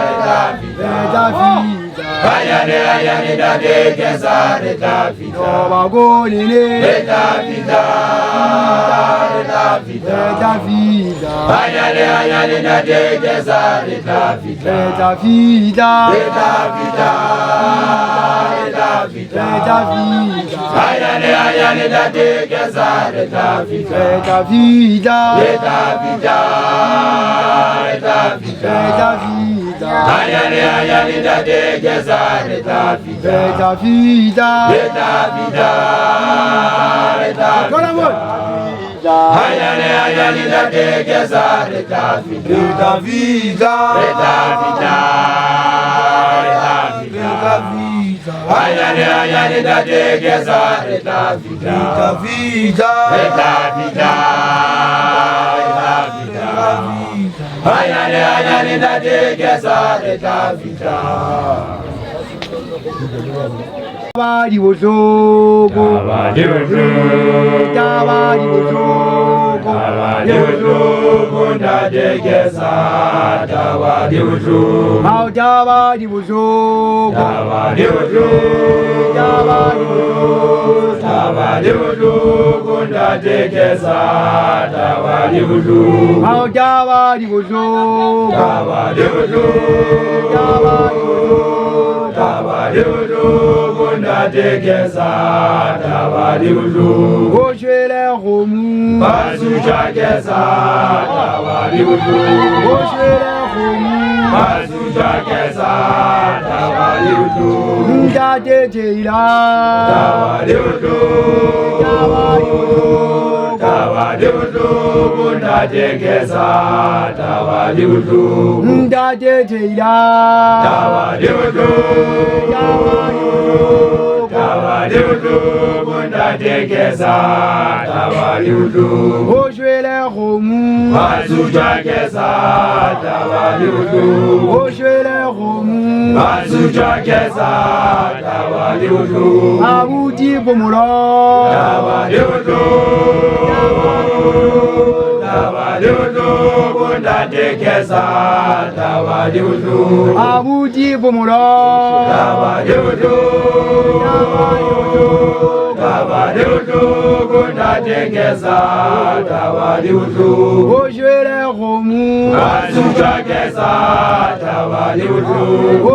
A: reda vida.
C: Reda vida,
A: Ayane dade kesa reda vida,
C: Nova gonine,
A: reda vida, reda vida.
C: Reda vida,
A: Ayane dade kesa reda vida,
C: Reda vida,
A: reda vida, reda vida.
C: Reda vida,
A: Ayane dade kesa reda vida,
C: Reda vida,
A: reda vida, reda vida.
C: Reda vida,
A: Ayane dade kesa reda vida,
C: Reda vida,
A: reda vida, reda vida. Ayane dade kesa reda vida,
C: Reda vida,
A: reda vida, reda vida. Ayane dade kesa reda vida,
C: vida,
A: reda vida, reda vida. Ayane dade kesa reda vida.
C: Tabari bozogo,
A: Tabari bozogo,
C: Tabari bozogo,
A: Tabari bozogo, ndade kesa. Tabari bozogo,
C: Tabari bozogo,
A: Tabari bozogo,
C: Tabari bozogo,
A: Tabari bozogo, ndade kesa. Tabari bozogo,
C: Tabari bozogo,
A: Tabari bozogo,
C: Tabari bozogo,
A: Tabari bozogo, ndade kesa. Tabari bozogo,
C: Oshele homu,
A: Basucha kesa. Tabari bozogo,
C: Oshele homu,
A: Basucha kesa. Tabari bozogo,
C: Ndate teira,
A: Tabari bozogo,
C: Tabari bozogo,
A: Tabari diutu kunda tekesa tawa diutu
C: ndate teila
A: tawa diutu tawa diutu kunda tekesa tawa diutu
C: oshwele khomu
A: Masuja kesa tawa diutu
C: oshwele khomu
A: Masuja kesa tawa diutu
C: abuti bomulo
A: tawa diutu tawa diutu kunda tekesa tawa diutu
C: abuti bomulo
A: tawa diutu tawa diutu kunda tekesa tawa diutu
C: oshwele khomu
A: Masuja kesa tawa diutu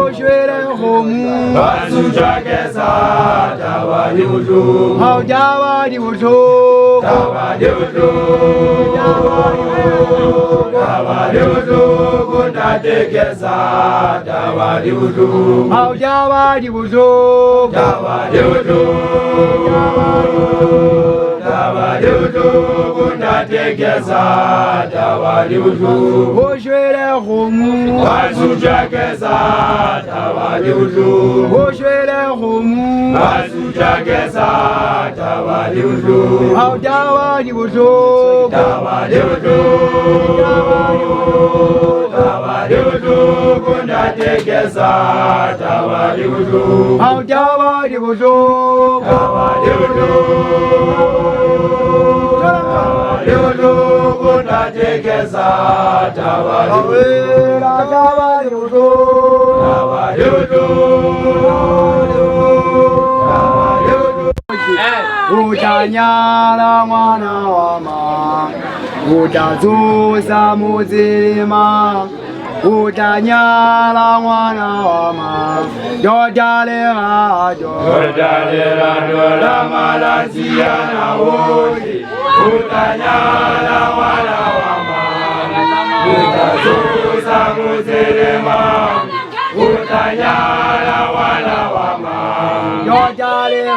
C: oshwele khomu
A: Masuja kesa tawa diutu
C: audaba diuto
A: tawa diutu tawa diutu kunda tekesa tawa diutu
C: audaba diuto
A: tawa diutu tawa diutu kunda tekesa tawa diutu
C: oshwele khomu
A: Masuja kesa tawa diutu
C: oshwele khomu
A: Masuja kesa tawa diutu
C: audaba diuto
A: tawa diutu tawa diutu kunda tekesa tawa diutu
C: audaba diuto
A: tawa diutu tawa diutu kunda tekesa tawa diutu
C: audaba diuto
A: tawa diutu tawa diutu
C: utanyala mwana wama utazuza muzilima utanyala mwana wama dodalega
A: Udalera dola malasia na wote Utanyala wala wama Utazuza muzelema Utanyala wala wama
C: dodalega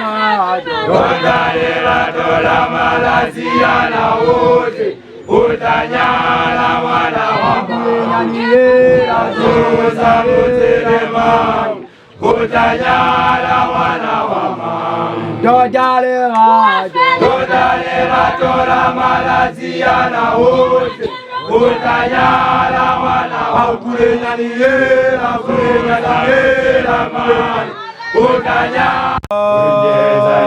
A: Udalera dola malasia na wote Utanyala wala wama Utazuza muzelema Utanyala wala wama
C: dodalega
A: Udalera dola malasia na wote Utanyala wala Akulenya ni yela man Utanyala Ongeza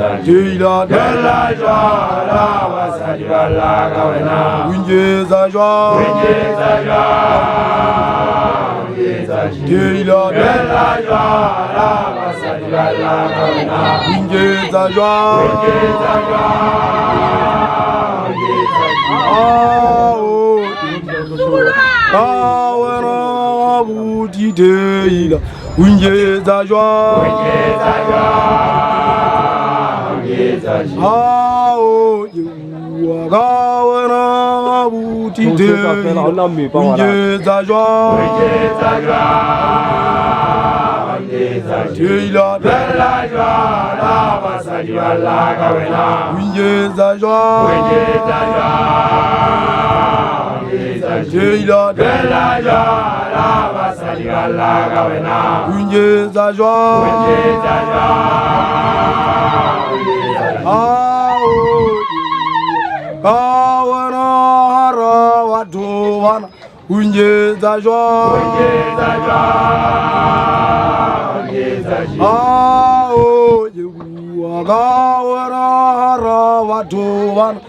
A: ya
C: Jila
A: Dela jwala wasadi wala kawena
C: Winjeza jwa
A: Ongeza ya
C: Jila
A: Dela jwala wasadi wala kawena
C: Winjeza jwa
A: Ongeza ya
C: Kawena buti teila Winjeza jwa
A: Ongeza ya
C: Ao yewa kawena buti teila Winjeza jwa Teila
A: Dela jwala wasadi wala kawena
C: Winjeza jwa Teila
A: Dela jwala wasadi wala kawena
C: Winjeza jwa Ao kawena hara watu wana Winjeza jwa Ao yewa kawena hara watu wana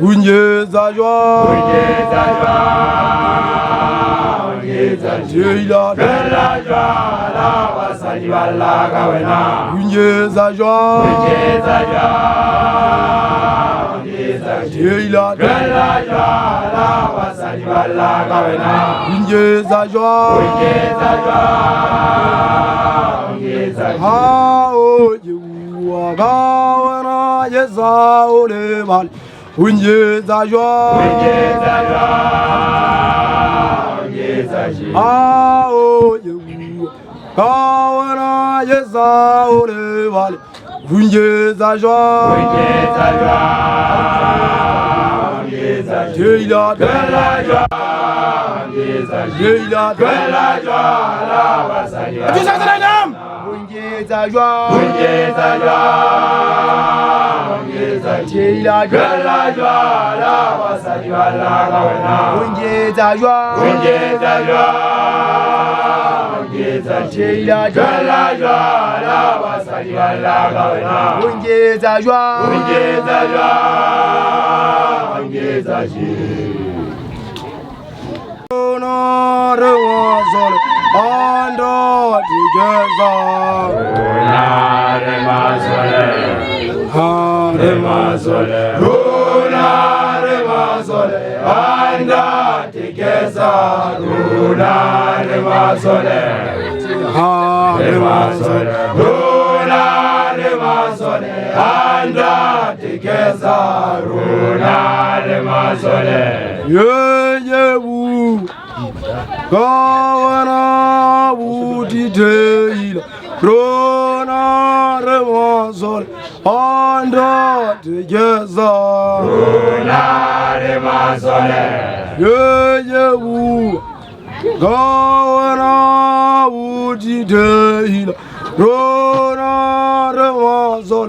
C: Winjeza jwa Teila
A: Dela jwala wasadi wala kawena
C: Winjeza jwa Teila
A: Dela jwala wasadi wala kawena
C: Winjeza jwa Ao yewa kawena yeza ole bal Winjeza jwa Ao yewa kawena yeza ole bal Vungeza joie, Jila de la joie, Jila de la joie, tu sais que l'âme, Vungeza joie, Jila de la joie, la wasadi wala kawana, Vungeza joie, Jila de la joie, la wasadi wala kawana, Vungeza joie, Vungeza joie. Honor was all under together. Kawana wuti teila Rona remazol Anda tegeza Rona remazole Yewu Kawana wuti teila Rona remazol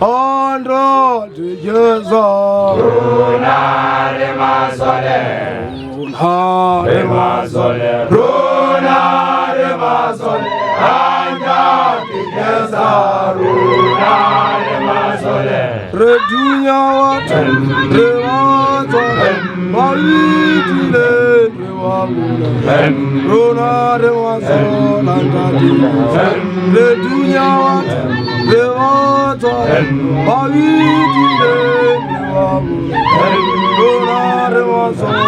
C: Anda tegeza Rona remazole Rona remazole, anga tigeza. Rona remazole, redunya wate, rewazole, maitile rewamule. Rona remazole, anga tigeza. Redunya wate, rewazole, maitile rewamule. Rona remazole.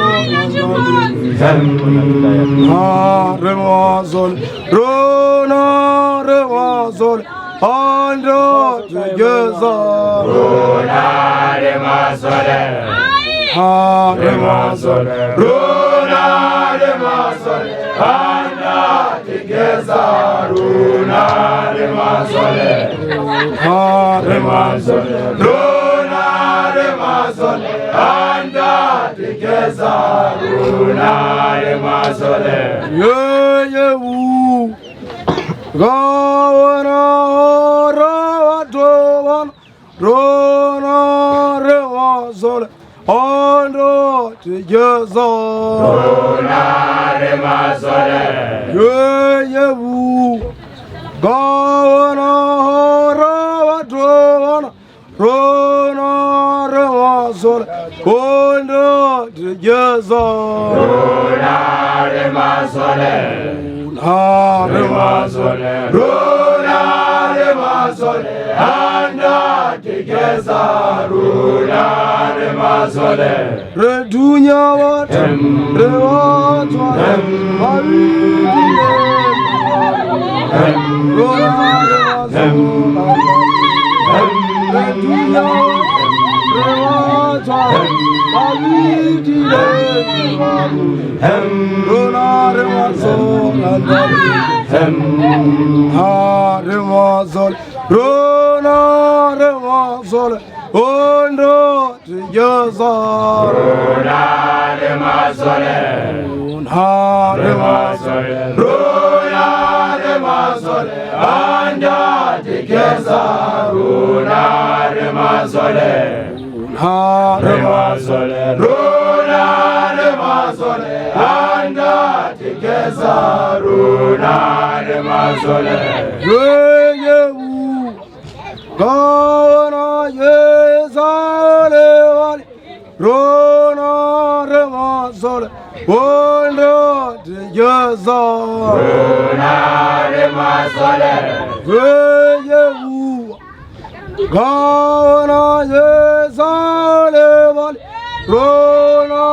C: Remazol, Rona remazol, ando together. Rona remazol, remazol, Rona remazol, ando together. Rona remazol, remazol, Rona remazol, ando together. Rona remazole, yewu, gawana rawatovan, Rona remazole, ando together. Rona remazole, yewu, gawana rawatovan, Rona remazole, ando together. Rona remazole, Rona remazole, anda together. Rona remazole, redunya wate, rewatwa, maitile. Rona remazole, redunya wate, rewatwa, Rona remazol, remazol, Rona remazol, ondo together. Rona remazol, remazol, Rona remazol, anda together. Rona remazol, remazol, Rona remazol, anda together. Rona remazol, yewu, gawana yezale wali, Rona remazol, ondo together. Rona remazol, yewu, gawana yezale wali, Rona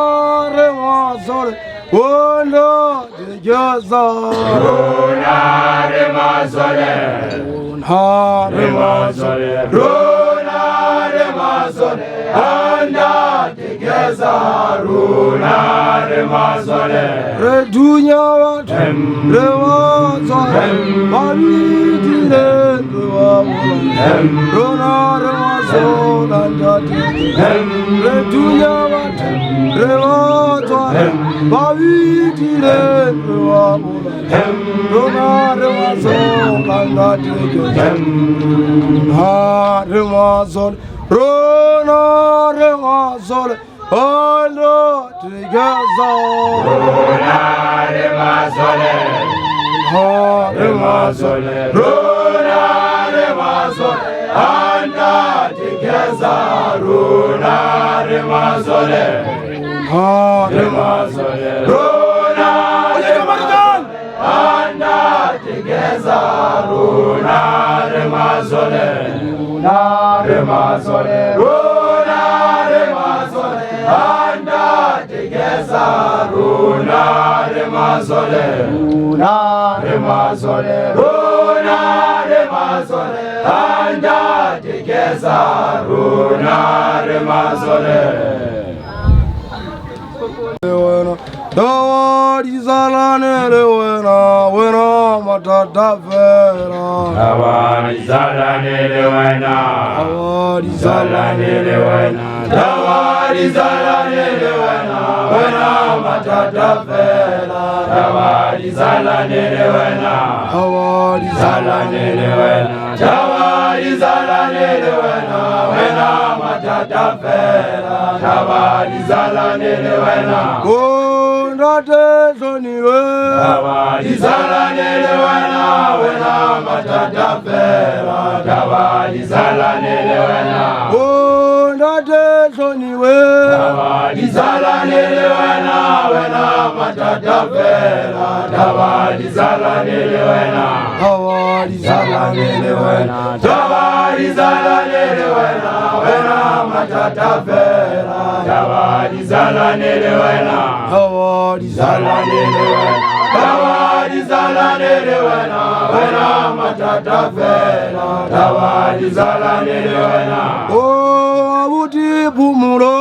C: remazol, ondo together. Rona remazol, Rona remazol, anda together. Rona remazol, redunya wate, rewazol, maitile rewamule. Rona Remazola Retunya Revatwa Baviti Remazola Rona Remazola Remazola Rona Remazola Ando Tigaza
A: Rona Remazola Remazola Rona Remazola Anda Tigaza Rona Remazola Remazola Rona Remazola Anda Tigaza Rona Remazola Remazola Rona Remazola Anda Tigaza Rona Remazola Remazola Rona Remazola Anda Tigaza Rona Remazola Dawadi zalane lewena wena matata vera Dawadi zalane lewena Dawadi zalane lewena Dawadi zalane lewena wena matata vera Dawadi zalane lewena Dawadi zalane lewena Dawadi zalane lewena wena matata vera Dawadi zalane lewena Ndate soniwe Dawadi zalane lewena wena matata vera Dawadi zalane lewena Ndate soniwe Dawadi zalane lewena wena matata vera Dawadi zalane lewena Dawadi zalane lewena Dawadi zalane lewena wena matata vera Dawadi zalane lewena Dawadi zalane lewena Dawadi zalane lewena wena matata vera Dawadi zalane lewena abuti bumulo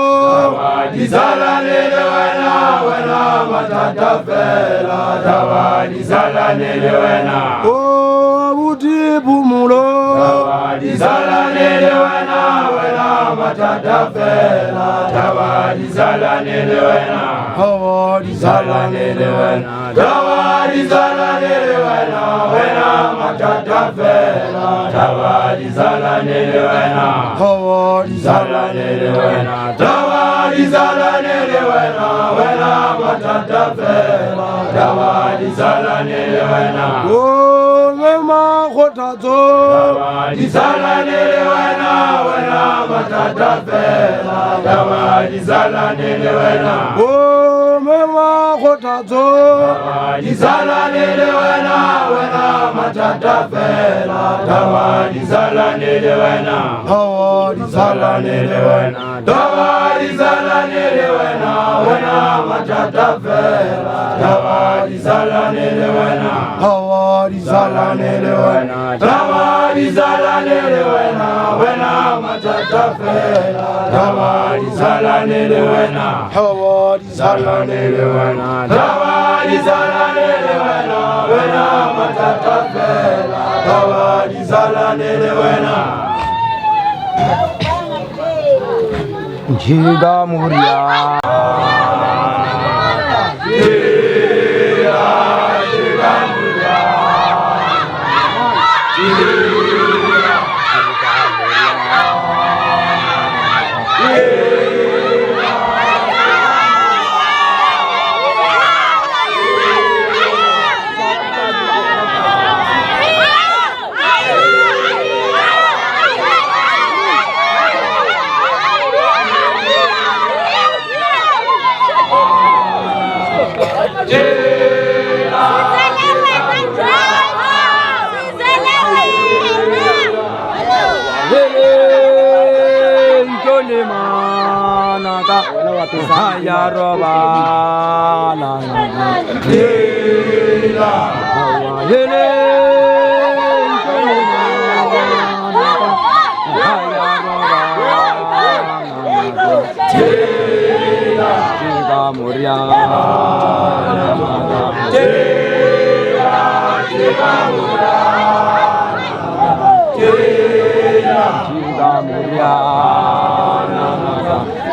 A: Dawadi zalane lewena wena matata vera Dawadi zalane lewena abuti bumulo Dawadi zalane lewena wena matata vera Dawadi zalane lewena Dawadi zalane lewena Dawadi zalane lewena wena matata vera Dawadi zalane lewena Dawadi zalane lewena Dawadi zalane lewena wena matata vera Dawadi zalane lewena Mema khotazo Dawadi zalane lewena wena matata vera Dawadi zalane lewena Mema khotazo Dawadi zalane lewena wena matata vera Dawadi zalane lewena Dawadi zalane lewena Dawadi zalane lewena wena matata vera Dawadi zalane lewena Dawadi zalane lewena Dawadi zalane lewena wena matata vera Dawadi zalane lewena Dawadi zalane lewena Dawadi zalane lewena wena matata vera Dawadi zalane lewena Jiga muria Ya roba la la
B: Muriana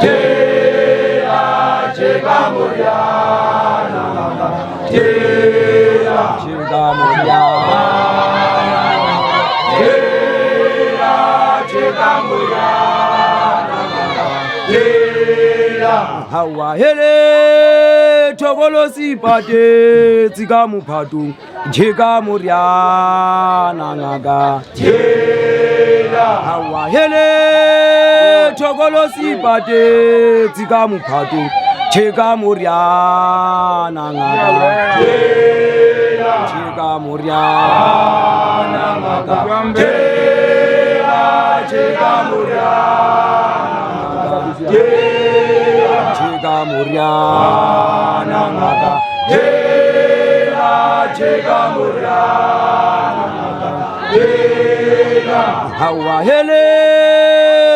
A: Tera chega Muriana Tera
B: chega Muriana
A: Tera chega Muriana Tera
B: Hawa hele Tokolo si pate Tika mupatu chega Muriana Naga
A: Tera
B: Hawa hele Tokolo si pate Tika mupatu chega Muriana Naga chega Muriana Naga
A: Tera chega Muriana
B: chega Muriana Naga
A: Tera chega Muriana
B: Hawa hele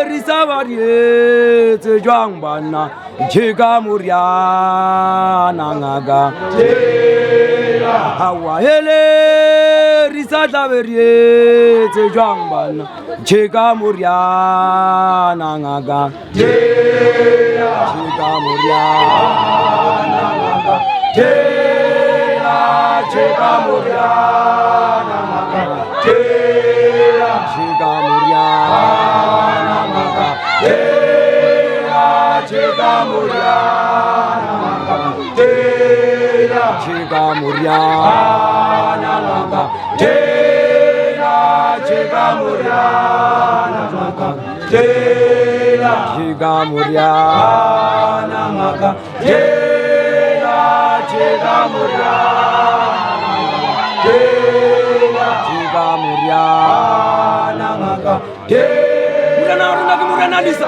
B: risavarie tsejwang bana chega Muriana Naga Hawa hele risatlaverie tsejwang bana chega Muriana Naga chega Muriana Naga
A: Tera chega Muriana Tera
B: chega Muriana Naga
A: Tera chega Muriana Tera
B: chega Muriana Naga
A: Tera chega Muriana Tera
B: chega Muriana Naga
A: Tera chega Muriana
B: chega Muriana Naga Muriana urunda ke Muriana lisa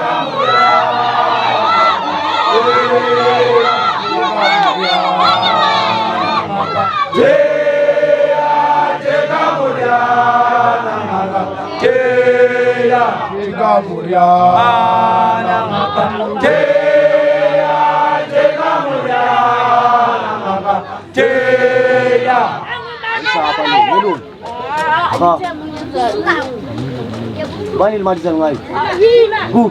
A: chega Muriana Tera chega Muriana Tera chega Muriana Tera
F: Siapa ni? Melun. Banil mati sangai. Gu.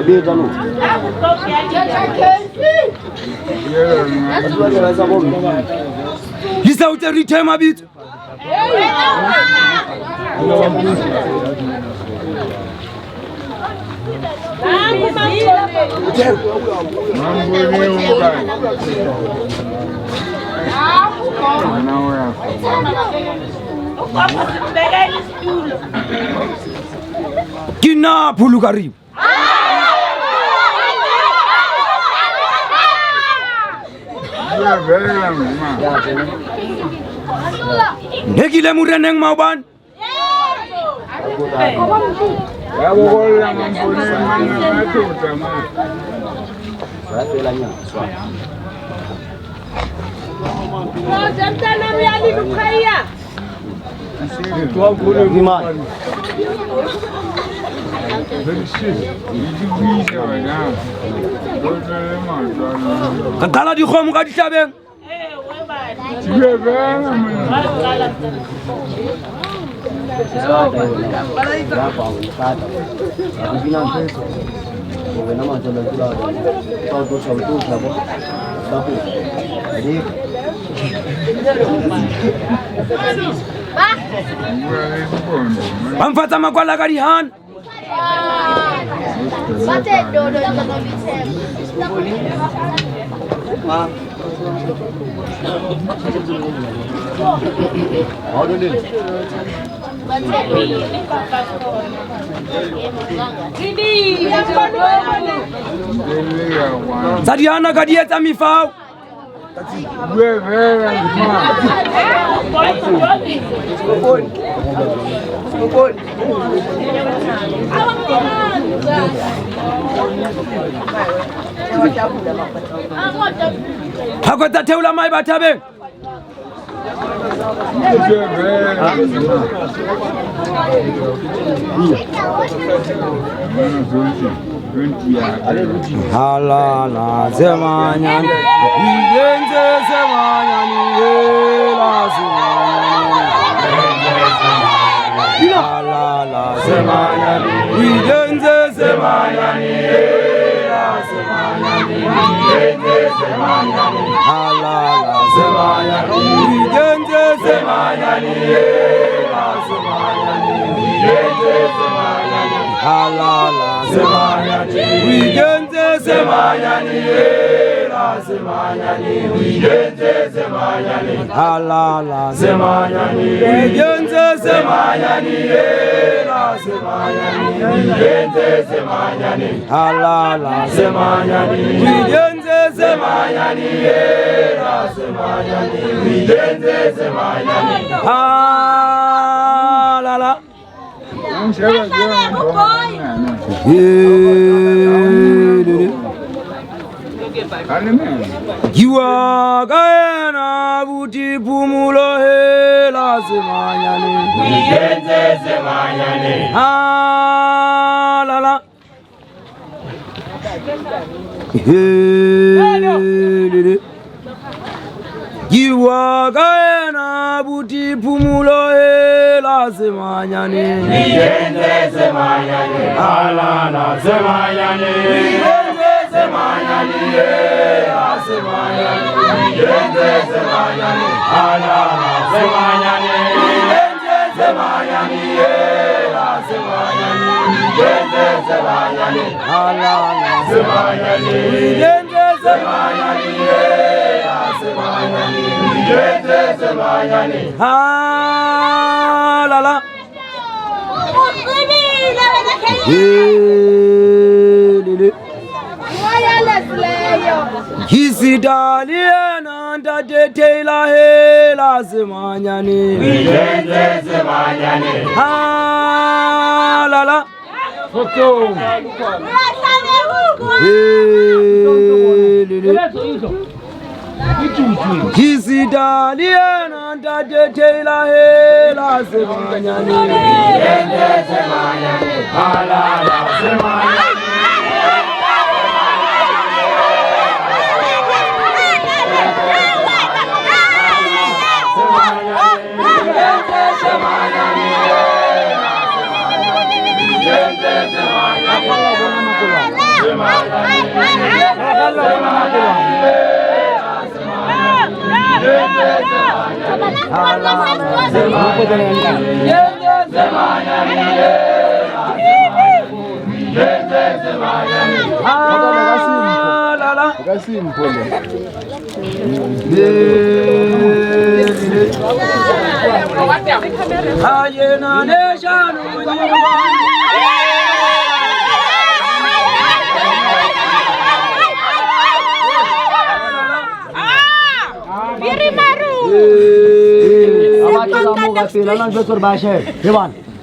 F: Dia jalu. Asal dia rasa bom.
B: lisa uteri tema bit kina pulu karib negile mureneng mauban kantala di khom ka ditlabeng bamfatsa makwala ka dihana tsa dihana ka di etsa mefao Hako tsa theola mai bathabeng halala zemanyan iyenze zemanyan iyela zemanyan
A: semanyani wigenze semanyani semanyani wigenze semanyani halala semanyani wigenze semanyani semanyani wigenze semanyani halala semanyani wigenze semanyani semanyani wigenze semanyani halala semanyani wigenze semanyani semanyani wigenze semanyani halala semanyani wigenze semanyani semanyani wigenze semanyani halala Jiwa gaena buti pumulo hela semanyani wigenze semanyani halala Jiwa gaena buti pumulo hela semanyani wigenze semanyani halala semanyani wigenze semanyani semanyani wigenze semanyani halala semanyani wigenze semanyani semanyani wigenze semanyani halala semanyani wigenze semanyani semanyani wigenze semanyani halala Kisidaliana ndatetela hela semanyani wigenze semanyani halala Kisidaliana ndatetela hela semanyani wigenze semanyani halala semanyani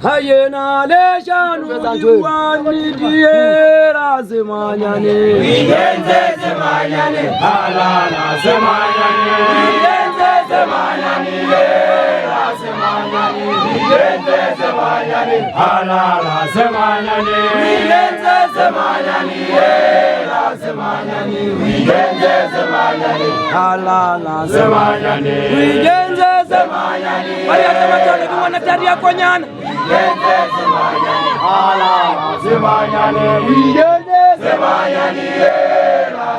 A: Hayena leshanu yuwani diera semanyani wigenze semanyani halala semanyani wigenze semanyani semanyani wigenze semanyani halala semanyani wigenze semanyani semanyani wigenze semanyani halala semanyani wigenze semanyani bayata batone kuwanataria konyana wigenze semanyani halala semanyani wigenze semanyani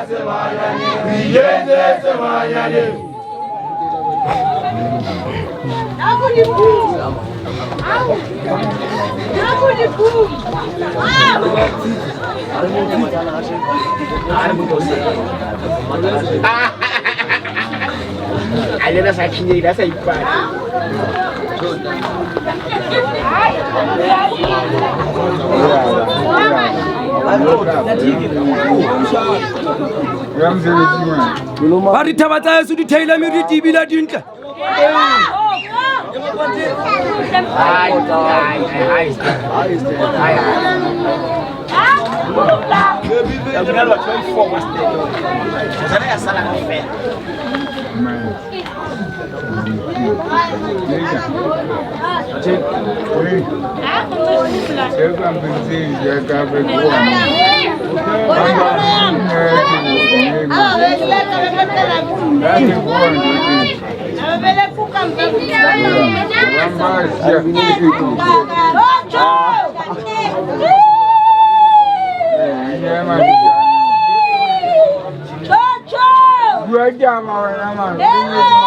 A: semanyani wigenze semanyani
C: Alena sakinye ila saipani. Bari tabata yesu di taila mi di bila dinka.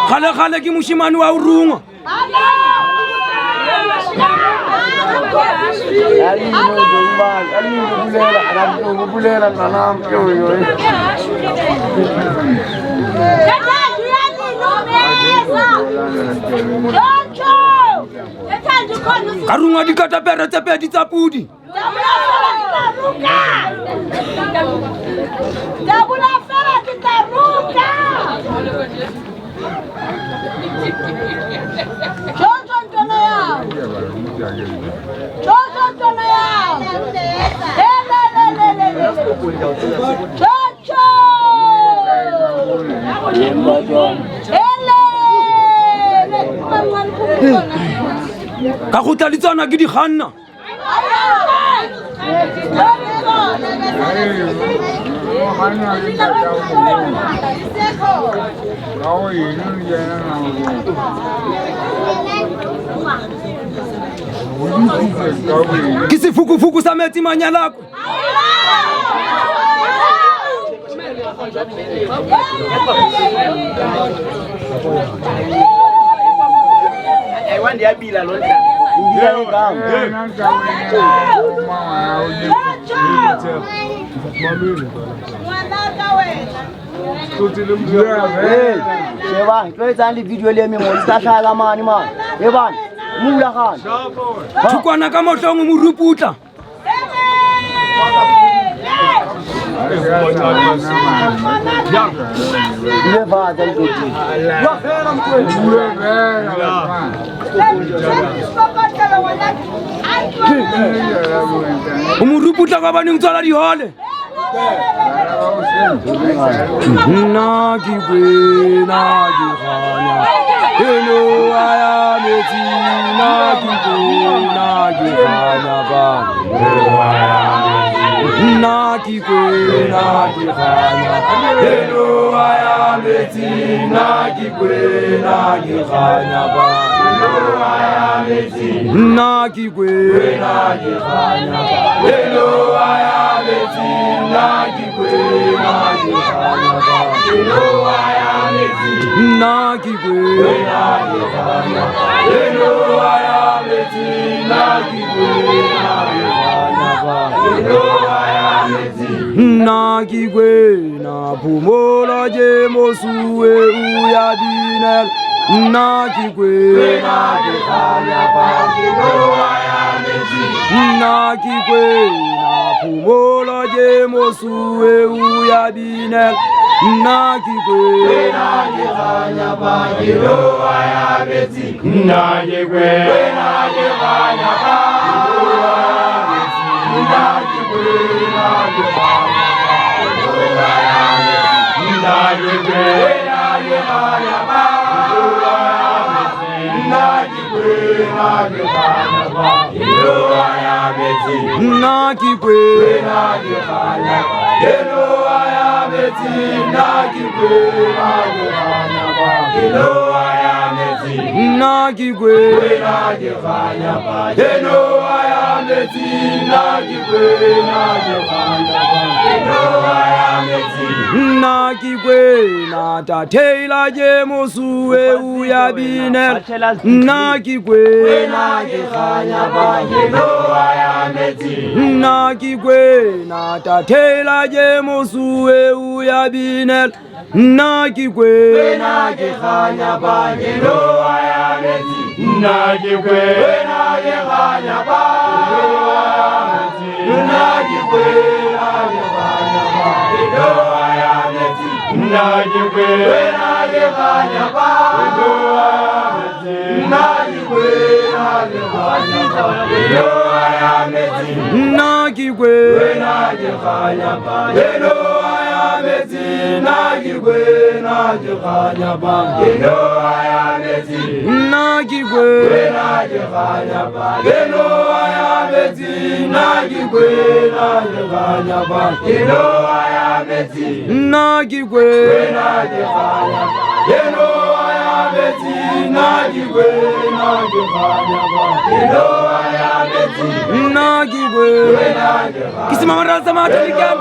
B: Kale ke moshimane wa o rungwa. Ka rungwa dikatapere tse pedi tsa pudi. Ka go tla letsana ke di khanna. Ke sefukufuku sa metsi manyalako.
F: Sheban, tlo etsa le video le me mo ska hlala mani man. Sheban, mula khan.
B: Thukwana ka mohlong mo ruputla.
F: Ile va dal goti. Wa khera mkweli.
B: Mo ruputla ka bana ngtsala di hole. Na ki kwe na di khanya. Hello aya meti na ki kwe na di khanya ba. Na ki kwe na di khanya. Hello aya meti na ki kwe na di khanya ba. Hello aya meti na ki kwe na di khanya ba. Hello aya meti na ki kwe na di khanya ba. Hello aya meti na ki kwe na di khanya ba. Hello aya meti na ki kwe na di khanya ba. Hello aya meti na ki kwe na phumola je mosue uya dinel na ki kwe na di khanya ba. Hello aya meti na ki kwe na phumola je mosue uya dinel na ki kwe na di khanya ba. Hello aya meti na ki kwe na di khanya ba. Na ki kwe na di khanya ba. Hello aya meti na ki kwe na di khanya ba. Hello aya meti na ki kwe na di khanya ba. Hello aya meti na ki kwe na di khanya ba. Hello aya meti na ki kwe na di khanya ba. Hello aya meti na ki kwe na di khanya ba. Hello aya meti na ki kwe na di khanya ba. Hello aya meti na ki kwe na tathela je mosue uya binel na ki kwe na di khanya ba. Hello aya meti na ki kwe na tathela je mosue uya binel na ki kwe na di khanya ba. Hello aya meti na ki kwe na di khanya ba. Na ki kwe na di khanya ba. Hello aya meti na ki kwe na di khanya ba. Hello aya meti na ki kwe na di khanya ba. Hello aya meti na ki kwe na di khanya ba. Hello aya meti na ki kwe na di khanya ba. Hello aya meti na ki kwe na di khanya ba. Hello aya meti na ki kwe na di khanya ba. Hello aya meti na ki kwe na di khanya ba. Hello aya meti na ki kwe na di khanya ba. Hello aya meti na ki kwe na di khanya ba. Kisimama rasa matalikan.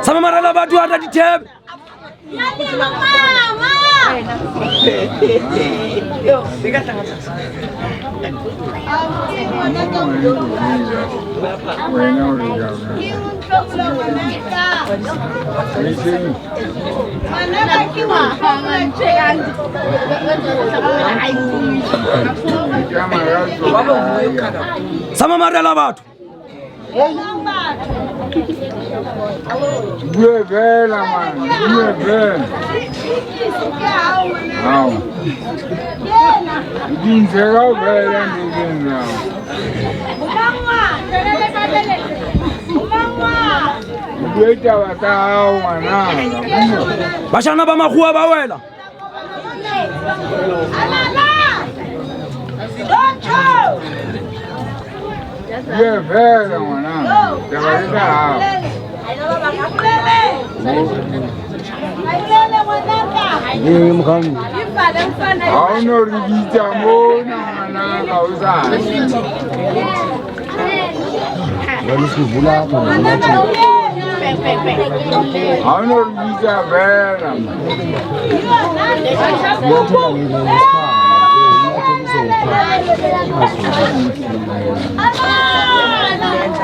A: Sama marala batu ada di tab. Sama marala batu.
B: Due bella man, due bella. Wow. Dinzera bella dinzera. Due tawata wana.
A: Bashana ba makhua ba wela.
B: Due bella wana. Tawata. Auno rigita mona mana kausa. Auno rigita bela.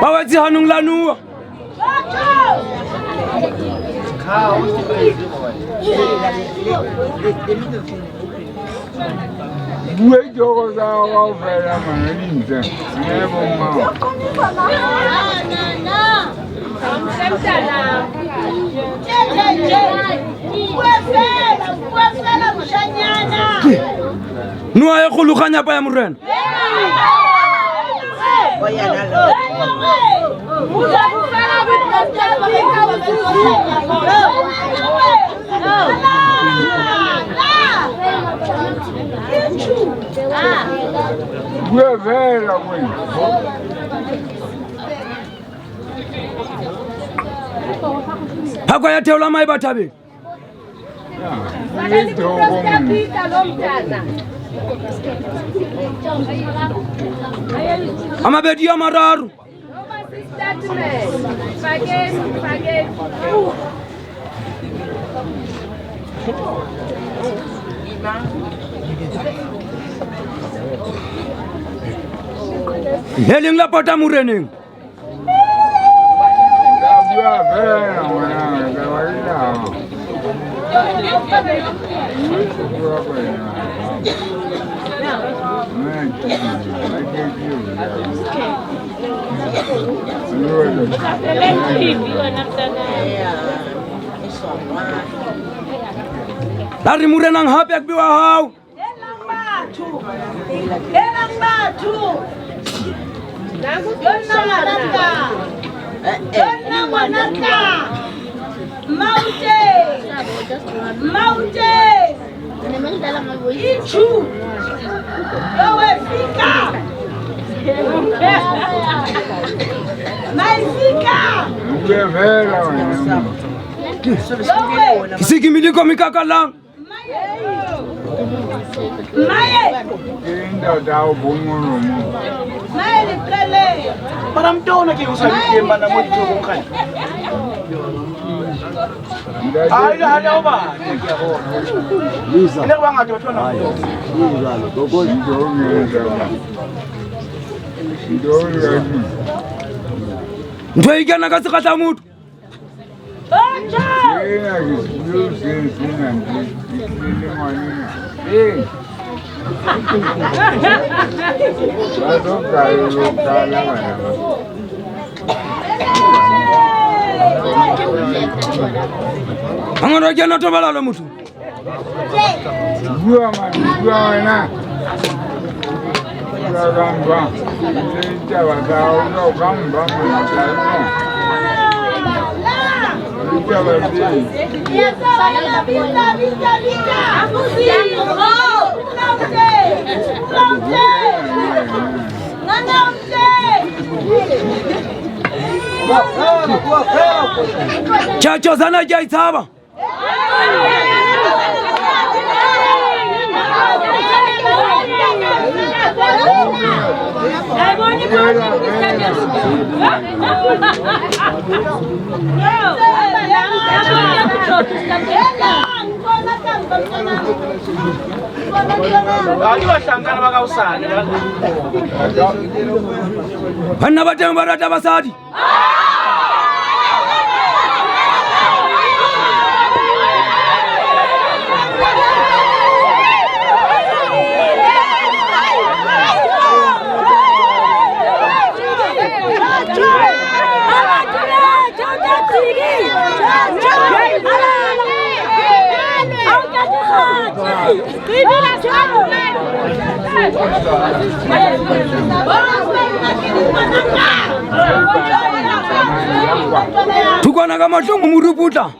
A: Bawetsi hanung lanu.
B: Due gioco da bella mana dinze. Nebo ma.
A: Nuwa ya khulukanya pa ya murena.
B: Due bella quindi.
A: Hakwa ya teula mai batabe. Amabedi ya mararu. Heling la pota murening. Dari murenang hape ak biwa haw.
E: Elang batu. Donna wanaka. Maute. Ichu. Yowe fika. Maifika.
B: Due bella wana.
A: Kisiki miliko mikakalang.
E: Maye.
B: Inda dao bungono mo.
E: Maye liplele.
D: Para mtona ke usali mana mo dito kung kan. Ay la hanya ba? Lisa. Ina ba nga dito na?
F: Izalo gogo
A: Ntwe ikana ka sekata motho. Angora kena to balalo motho.
B: Bua man, bua wena.
C: Chacho sana jaitaba. Bana bateng barata basadi. Tukwana kama tungu muruputa.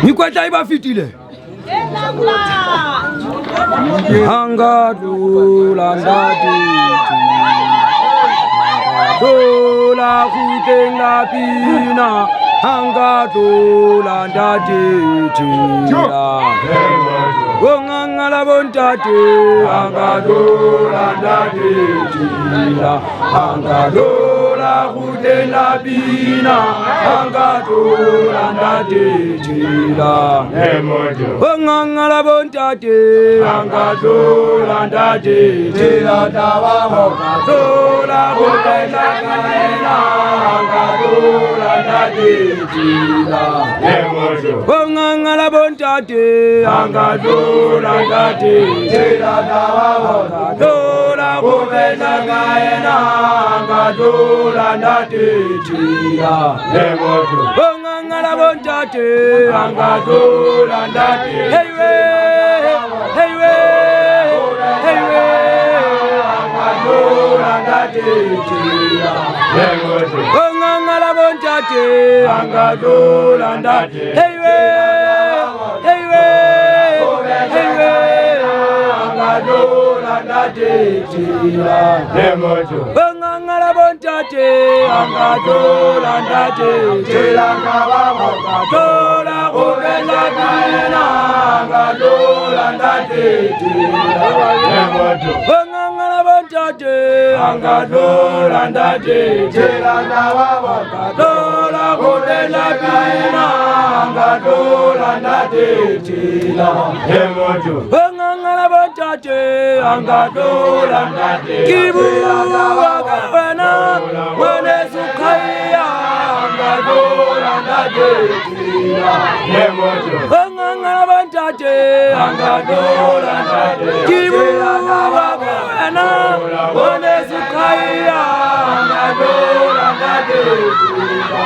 C: Mikwata iba fitile. Angadula ndati dola kutenga pina angadula ndati tila Wongangala bontate angadula ndati tila angadula kutenga pina angadula ndati tila Wongangala bontate angadula ndati tila tawa dola kutenga pina angadula ndati tila Wongangala bontate angadula ndati tila tawa dola kutenga pina angadula ndati tila Wongangala bontate angadula ndati heiwe heiwe heiwe angadula ndati tila Wongangala bontate angadula ndati heiwe heiwe heiwe angadula ndati tila Wongangala bontate angadula ndati tila angadula kutenga pina angadula ndati tila Wongangala bontate angadula ndati tila angadula kutenga pina angadula ndati tila Wongangala bontate angadula ndati kibu wakawena mwene sukaya angadula ndati tila Wongangala bontate angadula ndati kibu wakawena mwene sukaya angadula ndati tila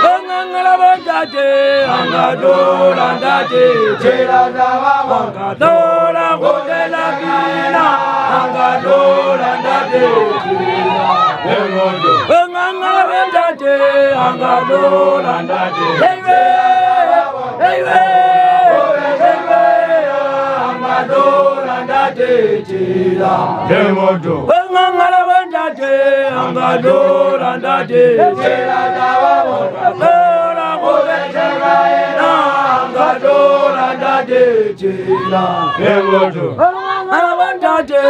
C: Wongangala bontate angadula ndati tila angadula kutenga pina angadula ndati tila Wongangala bontate angadula ndati heiwe heiwe heiwe angadula ndati tila Wongangala bontate angadula ndati tila angadula kutenga pina angadula ndati tila Wongangala bontate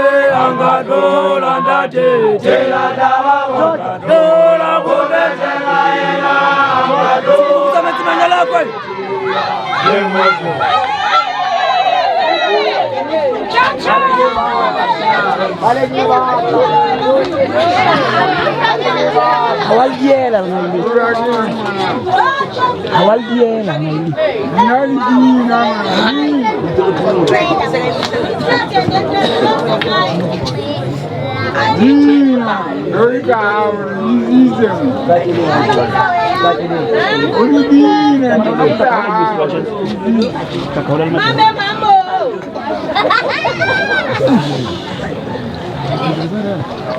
C: angadula ndati tila angadula kutenga pina angadula ndati tila
F: Hawaldiela ngali. Hawaldiela ngali.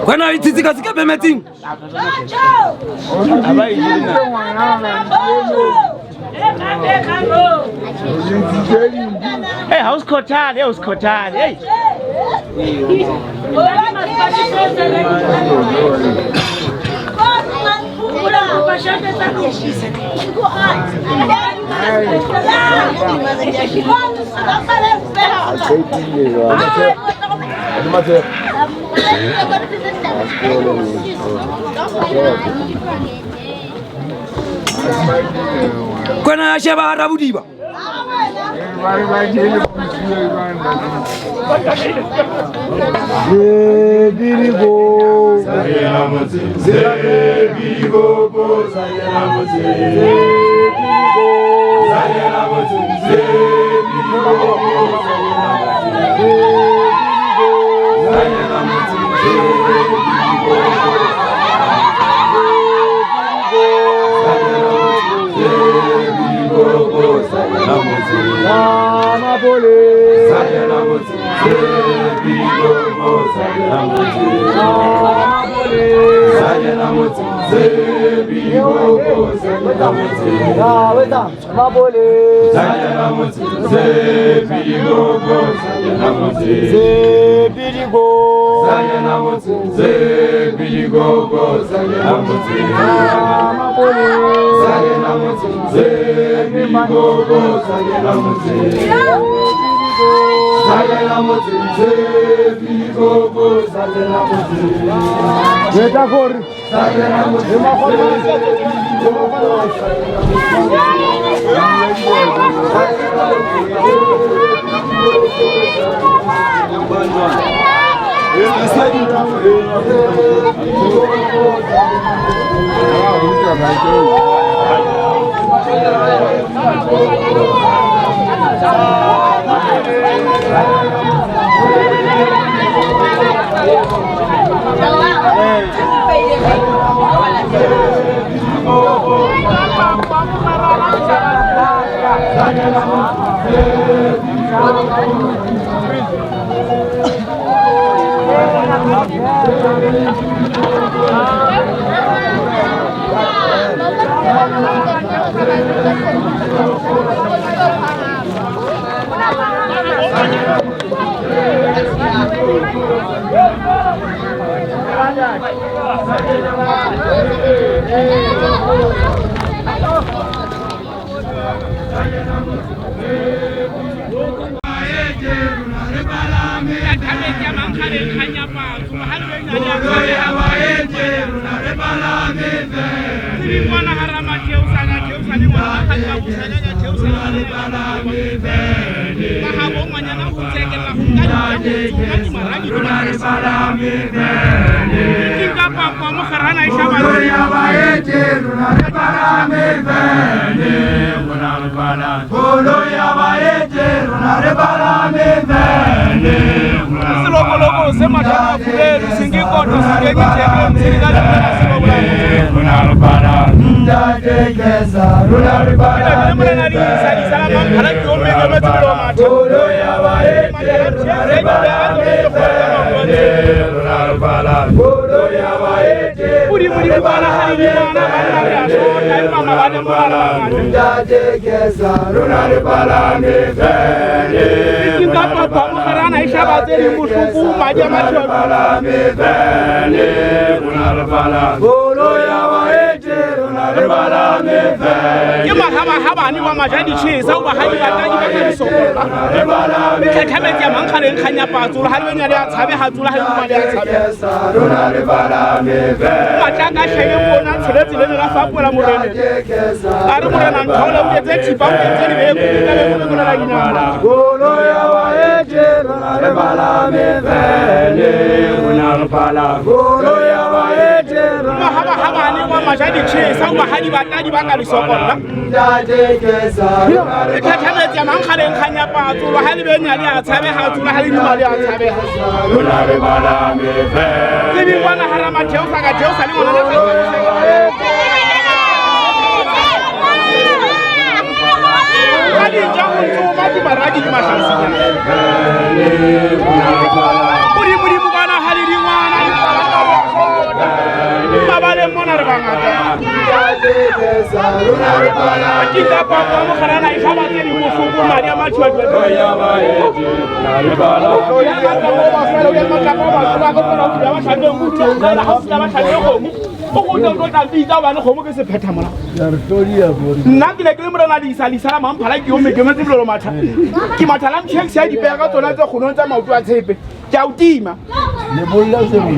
C: When are you sitting at the meeting?
D: Hey, how's Kotan? How's Kotan? Hey.
C: Kwana sheba harabudi ba.
A: re bala me fele una re bala golo ya baetera
D: haba ni wa majadi chesa wa hadi batadi ba ka lesokolla
A: ntate kesa
D: e thathametse ya mangkhale nkhanya patso wa hali be nyali a tshabe ha tsula hali ni mali a tshabe
A: una re bala me fele
D: ke bi bona hala matheo sa ka theo sa le ngwana Hadi jangu tu mati baradi di masalsinya. Muri bukana hali di mana di babale monar bangata. Kita papa mo karana ifama teni mo fuku maria machwa kwa. Ya baeti. Ya ngabo basalo ya ngabo basalo ko na uya bashande ngutu na hafula bashande ko. Ukundo ndo tambita bana khomo ke se phetha mona. Ya ritoria bori. Nna ke le ke mora na di sala mamphala ke o me ke matse lo matha. Ke mathala mcheng se di pega tsona tse khono tsa mautu a tshepe. Ke a utima. Le bolla se mo.